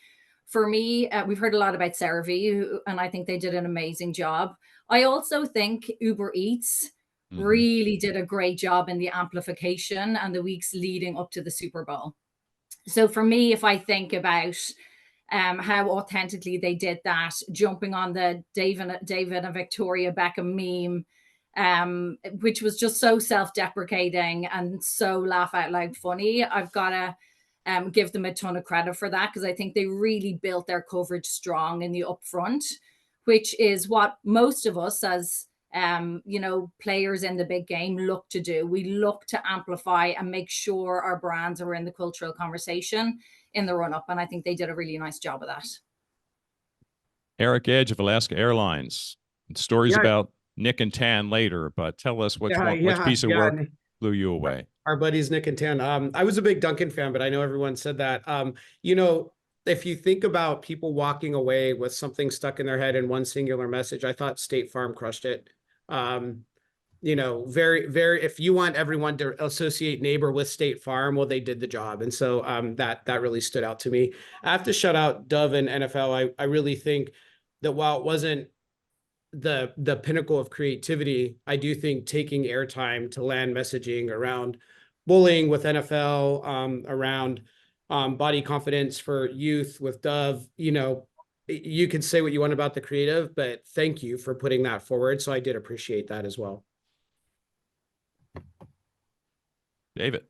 Speaker 9: for me, we've heard a lot about CeraVe, and I think they did an amazing job. I also think Uber Eats really did a great job in the amplification and the weeks leading up to the Super Bowl. So for me, if I think about how authentically they did that, jumping on the David and Victoria Beckham meme, which was just so self-deprecating and so laugh out loud funny, I've got to give them a ton of credit for that because I think they really built their coverage strong in the upfront, which is what most of us as players in the big game look to do. We look to amplify and make sure our brands are in the cultural conversation in the run up. And I think they did a really nice job of that.
Speaker 1: Eric Edge of Alaska Airlines. Stories about Nick and Tan later, but tell us which piece of work blew you away.
Speaker 10: Our buddies Nick and Tan. I was a big Duncan fan, but I know everyone said that. If you think about people walking away with something stuck in their head in one singular message, I thought State Farm crushed it. Very, very, if you want everyone to associate neighbor with State Farm, well, they did the job. And so that really stood out to me. I have to shout out Dove and NFL. I really think that while it wasn't the pinnacle of creativity, I do think taking airtime to land messaging around bullying with NFL, around body confidence for youth with Dove, you could say what you want about the creative, but thank you for putting that forward. So I did appreciate that as well.
Speaker 1: David.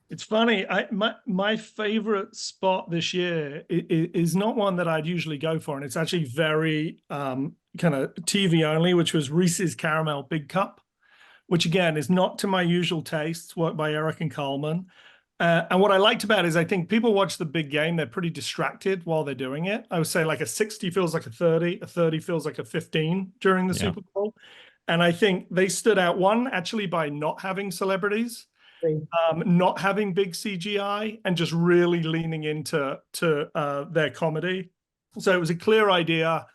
Speaker 11: It's funny. My favorite spot this year is not one that I'd usually go for, and it's actually very kind of TV only, which was Reese's Caramel Big Cup, which again is not to my usual tastes. Worked by Eric and Coleman. And what I liked about it is I think people watch the big game, they're pretty distracted while they're doing it. I would say like a 60 feels like a 30 feels like a 15 during the Super Bowl. And I think they stood out, one, actually by not having celebrities, not having big CGI, and just really leaning into their comedy. So it was a clear idea.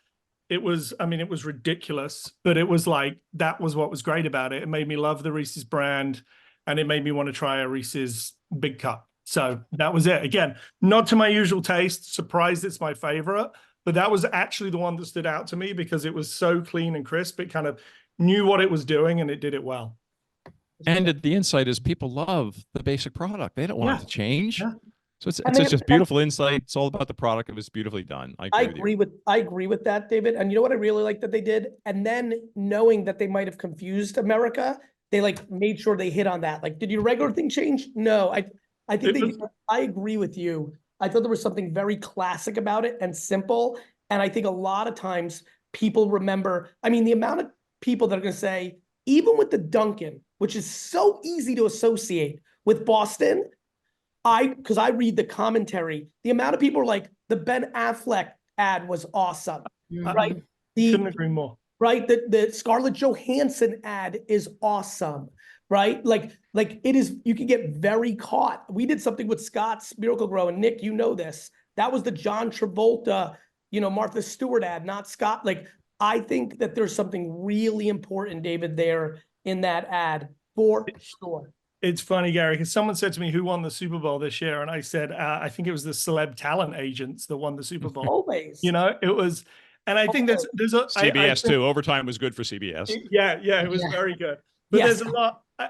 Speaker 11: It was, I mean, it was ridiculous, but it was like, that was what was great about it. It made me love the Reese's brand, and it made me want to try a Reese's Big Cup. So that was it. Again, not to my usual taste, surprised it's my favorite, but that was actually the one that stood out to me because it was so clean and crisp. It kind of knew what it was doing and it did it well.
Speaker 1: And the insight is people love the basic product. They don't want it to change.
Speaker 2: Yeah.
Speaker 1: So it's just beautiful insight. It's all about the product. It was beautifully done. I agree
Speaker 2: with that, David. And you know what I really like that they did? And then knowing that they might have confused America, they like made sure they hit on that. Like, did your regular thing change? No, I think I agree with you. I thought there was something very classic about it and simple. And I think a lot of times people remember, I mean, the amount of people that are going to say, even with the Dunkin', which is so easy to associate with Boston, because I read the commentary, the amount of people are like, the Ben Affleck ad was awesome, right?
Speaker 11: Couldn't agree more.
Speaker 2: Right, the Scarlett Johansson ad is awesome, right? Like it is, you can get very caught. We did something with Scott's Miracle Grow, and Nick, you know this. That was the John Travolta, Martha Stewart ad, not Scott. Like, I think that there's something really important, David, there in that ad for sure.
Speaker 11: It's funny, Gary, because someone said to me, who won the Super Bowl this year? And I said, I think it was the celeb talent agents that won the Super Bowl.
Speaker 2: Always.
Speaker 11: It was, and I think there's a
Speaker 1: CBS too. Overtime was good for CBS.
Speaker 11: Yeah, it was very good. But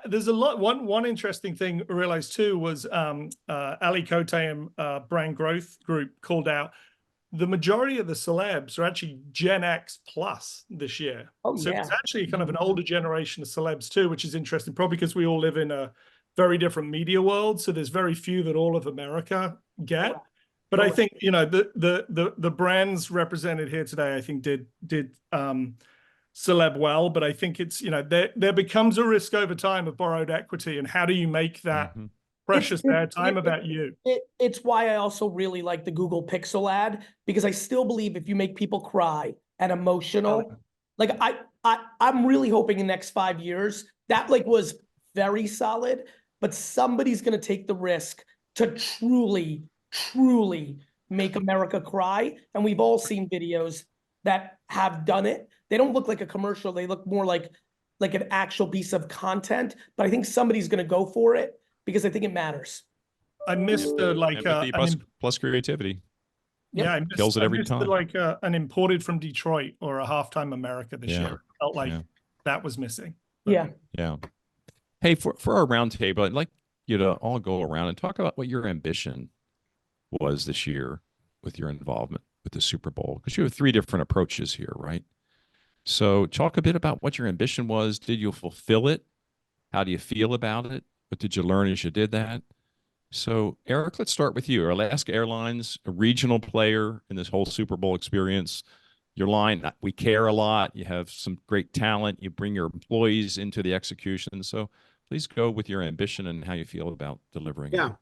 Speaker 11: there's a lot. One interesting thing I realized too was Ali Koteim Brand Growth Group called out the majority of the celebs are actually Gen X plus this year. So it's actually kind of an older generation of celebs too, which is interesting, probably because we all live in a very different media world. So there's very few that all of America get. But I think, the brands represented here today, I think did celeb well, but I think it's, there becomes a risk over time of borrowed equity, and how do you make that precious time about you?
Speaker 2: It's why I also really like the Google Pixel ad, because I still believe if you make people cry and emotional, like I'm really hoping in the next 5 years that like was very solid, but somebody's going to take the risk to truly make America cry. And we've all seen videos that have done it. They don't look like a commercial. They look more like an actual piece of content, but I think somebody's going to go for it because I think it matters.
Speaker 11: I missed
Speaker 1: plus creativity.
Speaker 11: Yeah,
Speaker 1: kills it every time.
Speaker 11: Like an imported from Detroit or a Halftime America this year. Felt like that was missing. But,
Speaker 1: yeah. Hey, for our roundtable, I'd like you to all go around and talk about what your ambition was this year with your involvement with the Super Bowl, because you have 3 different approaches here, right? So talk a bit about what your ambition was. Did you fulfill it? How do you feel about it? What did you learn as you did that? So Eric, let's start with you. Alaska Airlines, a regional player in this whole Super Bowl experience. Your line, we care a lot. You have some great talent. You bring your employees into the execution. So please go with your ambition and how you feel about delivering.
Speaker 10: Yeah.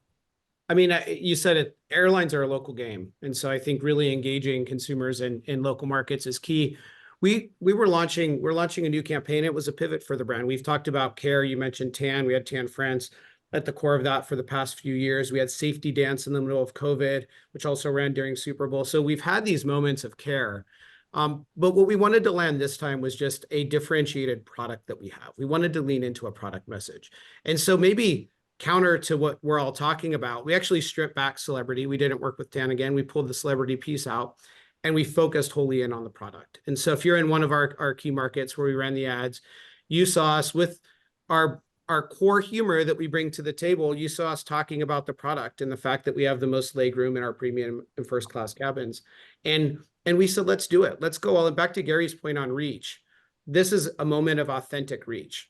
Speaker 10: I mean, you said it, airlines are a local game. And so I think really engaging consumers in local markets is key. We're launching a new campaign. It was a pivot for the brand. We've talked about care. You mentioned Tan. We had Tan France at the core of that for the past few years. We had Safety Dance in the middle of COVID, which also ran during Super Bowl. So we've had these moments of care. But what we wanted to land this time was just a differentiated product that we have. We wanted to lean into a product message. And so maybe counter to what we're all talking about, we actually stripped back celebrity. We didn't work with Tan again. We pulled the celebrity piece out and we focused wholly in on the product. And so if you're in one of our key markets where we ran the ads, you saw us with our core humor that we bring to the table. You saw us talking about the product and the fact that we have the most legroom in our premium and first class cabins. And we said, let's do it. Let's go all back to Gary's point on reach. This is a moment of authentic reach.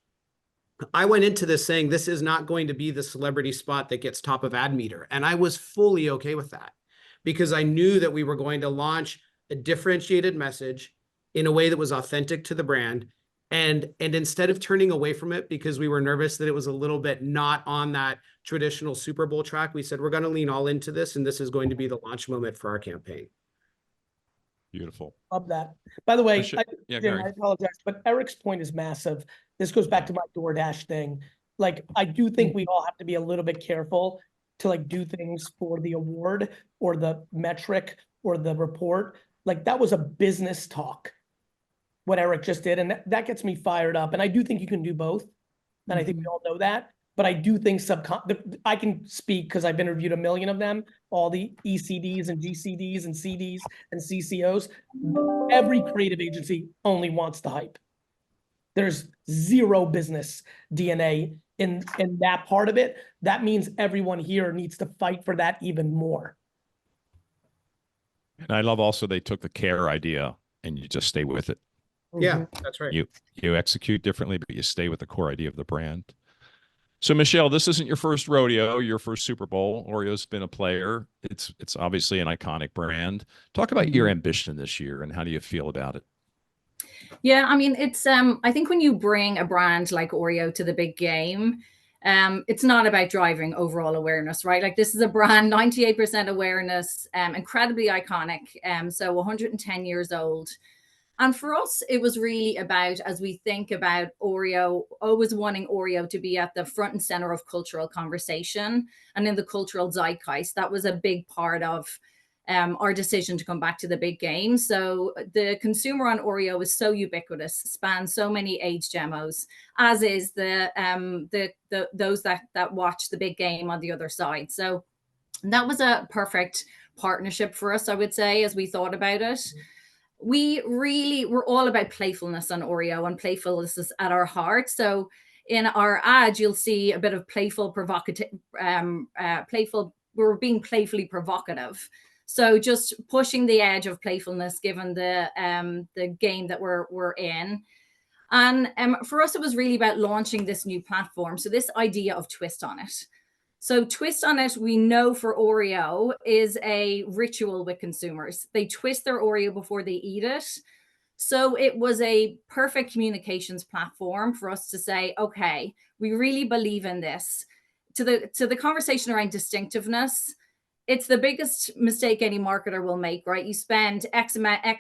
Speaker 10: I went into this saying this is not going to be the celebrity spot that gets top of ad meter. And I was fully okay with that because I knew that we were going to launch a differentiated message in a way that was authentic to the brand. And instead of turning away from it because we were nervous that it was a little bit not on that traditional Super Bowl track, we said, we're going to lean all into this. And this is going to be the launch moment for our campaign.
Speaker 1: Beautiful.
Speaker 2: Love that. By the way,
Speaker 1: Yeah,
Speaker 2: Jim,
Speaker 1: Gary.
Speaker 2: I apologize, but Eric's point is massive. This goes back to my DoorDash thing. Like, I do think we all have to be a little bit careful to like do things for the award or the metric or the report. Like, that was a business talk, what Eric just did. And that gets me fired up. And I do think you can do both. And I think we all know that. But I do think I can speak because I've interviewed a million of them, all the ECDs and GCDs and CDs and CCOs. Every creative agency only wants the hype. There's zero business DNA in that part of it. That means everyone here needs to fight for that even more.
Speaker 1: And I love also they took the care idea and you just stay with it.
Speaker 10: Yeah, that's right.
Speaker 1: You execute differently, but you stay with the core idea of the brand. So Michelle, this isn't your first rodeo, your first Super Bowl. Oreo's been a player. It's obviously an iconic brand. Talk about your ambition this year and how do you feel about it?
Speaker 9: Yeah, I mean, it's I think when you bring a brand like Oreo to the big game, it's not about driving overall awareness, right? Like, this is a brand, 98% awareness, incredibly iconic. So 110 years old. And for us, it was really about, as we think about Oreo, always wanting Oreo to be at the front and center of cultural conversation and in the cultural zeitgeist. That was a big part of our decision to come back to the big game. So the consumer on Oreo is so ubiquitous, spans so many age demos, as is those that watch the big game on the other side. So that was a perfect partnership for us, I would say, as we thought about it. We're all about playfulness on Oreo, and playfulness is at our heart. So in our ad, you'll see a bit of playful, provocative, we're being playfully provocative. So just pushing the edge of playfulness, given the game that we're in. And for us, it was really about launching this new platform. So this idea of twist on it. So twist on it, we know for Oreo, is a ritual with consumers. They twist their Oreo before they eat it. So it was a perfect communications platform for us to say, okay, we really believe in this. To the conversation around distinctiveness, it's the biggest mistake any marketer will make, right? You spend X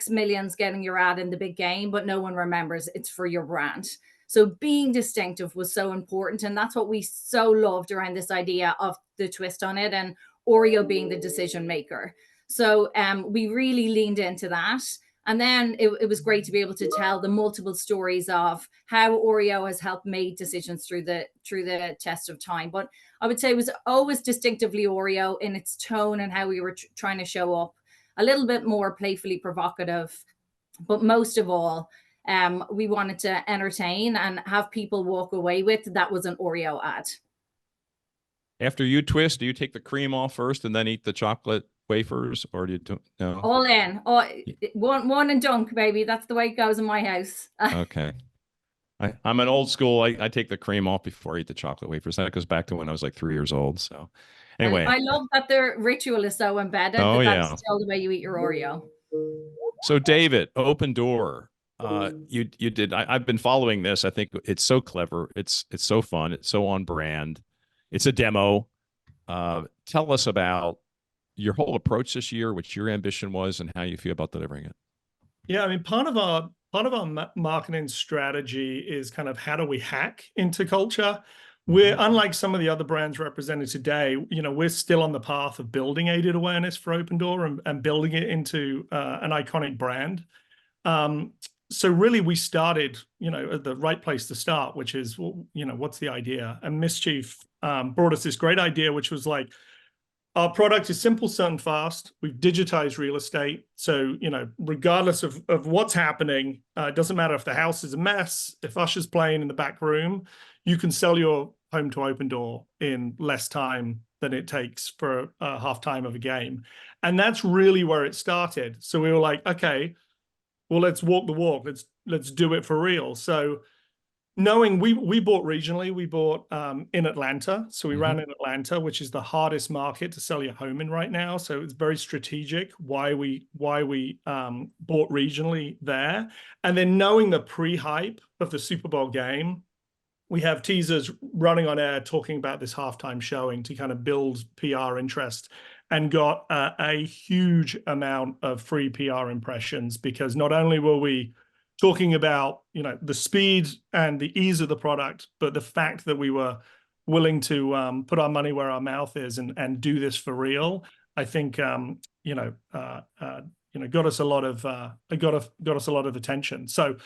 Speaker 9: millions getting your ad in the big game, but no one remembers it's for your brand. So being distinctive was so important. And that's what we so loved around this idea of the twist on it and Oreo being the decision maker. So we really leaned into that. And then it was great to be able to tell the multiple stories of how Oreo has helped make decisions through the test of time. But I would say it was always distinctively Oreo in its tone and how we were trying to show up, a little bit more playfully provocative. But most of all, we wanted to entertain and have people walk away with that was an Oreo ad.
Speaker 1: After you twist, do you take the cream off first and then eat the chocolate wafers, or do you no?
Speaker 9: All in, one and dunk, baby. That's the way it goes in my house.
Speaker 1: Okay. I'm an old school. I take the cream off before I eat the chocolate wafers. That goes back to when I was like 3 years old. So anyway.
Speaker 9: I love that the ritual is so embedded that that's still the way you eat your Oreo.
Speaker 1: So David, Open Door. You did. I've been following this. I think it's so clever. It's so fun. It's so on brand. It's a demo. Tell us about your whole approach this year, what your ambition was, and how you feel about delivering it.
Speaker 11: Yeah, I mean, part of our marketing strategy is kind of how do we hack into culture. We're unlike some of the other brands represented today. You know, we're still on the path of building aided awareness for Open Door and building it into an iconic brand. So really, we started, you know, at the right place to start, which is, you know, what's the idea? And Mischief brought us this great idea, which was like, our product is simple, certain, fast. We've digitized real estate. So, you know, regardless of what's happening, it doesn't matter if the house is a mess, if Usher's playing in the back room, you can sell your home to Open Door in less time than it takes for a half time of a game. And that's really where it started. So we were like, okay, well, let's walk the walk. Let's do it for real. So knowing we bought regionally, we bought in Atlanta. So we ran in Atlanta, which is the hardest market to sell your home in right now. So it's very strategic why we bought regionally there. And then knowing the pre-hype of the Super Bowl game, we have teasers running on air talking about this halftime showing to kind of build PR interest, and got a huge amount of free PR impressions, because not only were we talking about, you know, the speed and the ease of the product, but the fact that we were willing to put our money where our mouth is and do this for real, I think got us a lot of attention. So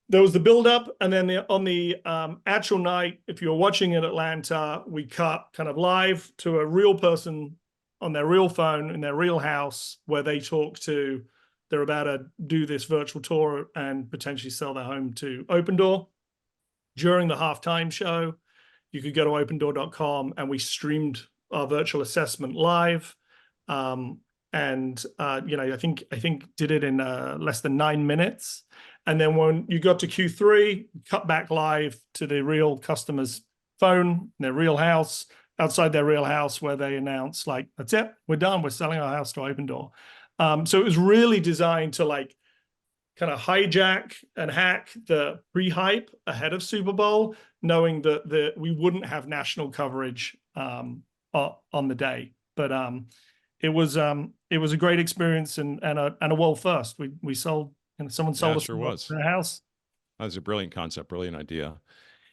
Speaker 11: there was the build up, and then on the actual night, if you're watching in Atlanta, we cut kind of live to a real person on their real phone in their real house, where they're about to do this virtual tour and potentially sell their home to Opendoor. During the halftime show, you could go to opendoor.com, and we streamed our virtual assessment live. I think did it in less than 9 minutes. And then when you got to Q3, cut back live to the real customer's phone, in their real house, outside their real house, where they announced, like, that's it, we're done, we're selling our house to Opendoor. So it was really designed to like kind of hijack and hack the pre-hype ahead of Super Bowl, knowing that we wouldn't have national coverage on the day. But it was a great experience and a world first. We sold, and someone sold us a house.
Speaker 1: That was a brilliant concept, brilliant idea.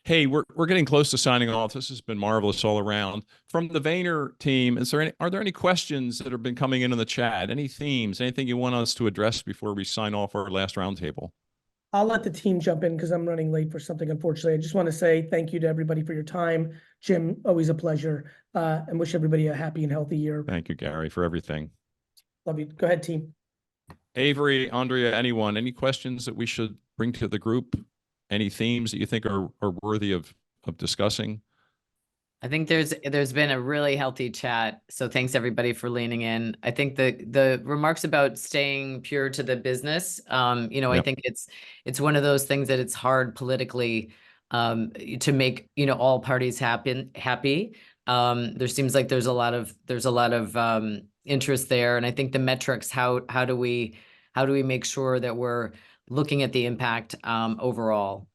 Speaker 1: Hey, we're getting close to signing off. This has been marvelous all around. From the Vayner team, are there any questions that have been coming in the chat? Any themes? Anything you want us to address before we sign off our last roundtable?
Speaker 2: I'll let the team jump in because I'm running late for something, unfortunately. I just want to say thank you to everybody for your time. Jim, always a pleasure, and wish everybody a happy and healthy year.
Speaker 1: Thank you, Gary, for everything.
Speaker 2: Love you. Go ahead, team.
Speaker 1: Avery, Andrea, anyone, any questions that we should bring to the group? Any themes that you think are worthy of discussing?
Speaker 12: I think there's been a really healthy chat. So thanks everybody for leaning in. I think the remarks about staying pure to the business, I think it's one of those things that it's hard politically to make, all parties happy. There seems like there's a lot of interest there. And I think the metrics, how do we make sure that we're looking at the impact overall?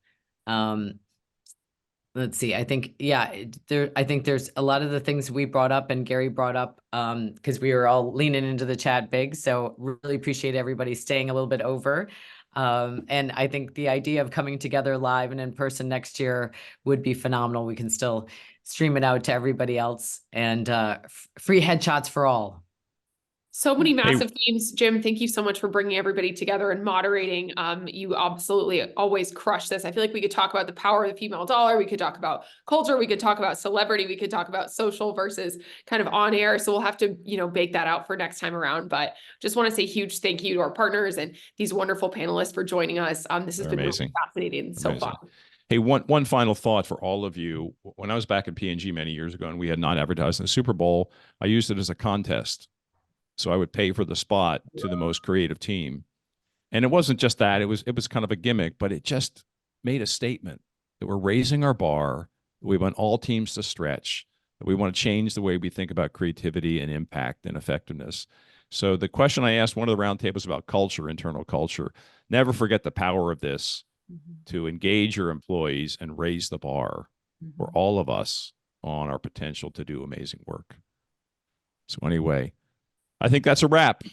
Speaker 12: Let's see. I think there's a lot of the things we brought up and Gary brought up because we were all leaning into the chat big. So really appreciate everybody staying a little bit over. And I think the idea of coming together live and in person next year would be phenomenal. We can still stream it out to everybody else, and free headshots for all.
Speaker 13: So many massive themes, Jim. Thank you so much for bringing everybody together and moderating. You absolutely always crush this. I feel like we could talk about the power of the female dollar. We could talk about culture. We could talk about celebrity. We could talk about social versus kind of on air. So we'll have to, bake that out for next time around. But just want to say huge thank you to our partners and these wonderful panelists for joining us. This has been really fascinating and so fun.
Speaker 1: Hey, one final thought for all of you. When I was back at P&G many years ago and we had not advertised in the Super Bowl, I used it as a contest. So I would pay for the spot to the most creative team. And it wasn't just that, it was kind of a gimmick, but it just made a statement that we're raising our bar. We want all teams to stretch. We want to change the way we think about creativity and impact and effectiveness. So the question I asked one of the roundtables about culture, internal culture, never forget the power of this to engage your employees and raise the bar for all of us on our potential to do amazing work. So anyway, I think that's a wrap.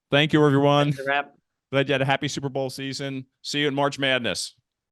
Speaker 1: Thank you, everyone.
Speaker 12: That's a wrap.
Speaker 1: Glad you had a happy Super Bowl season. See you in March Madness.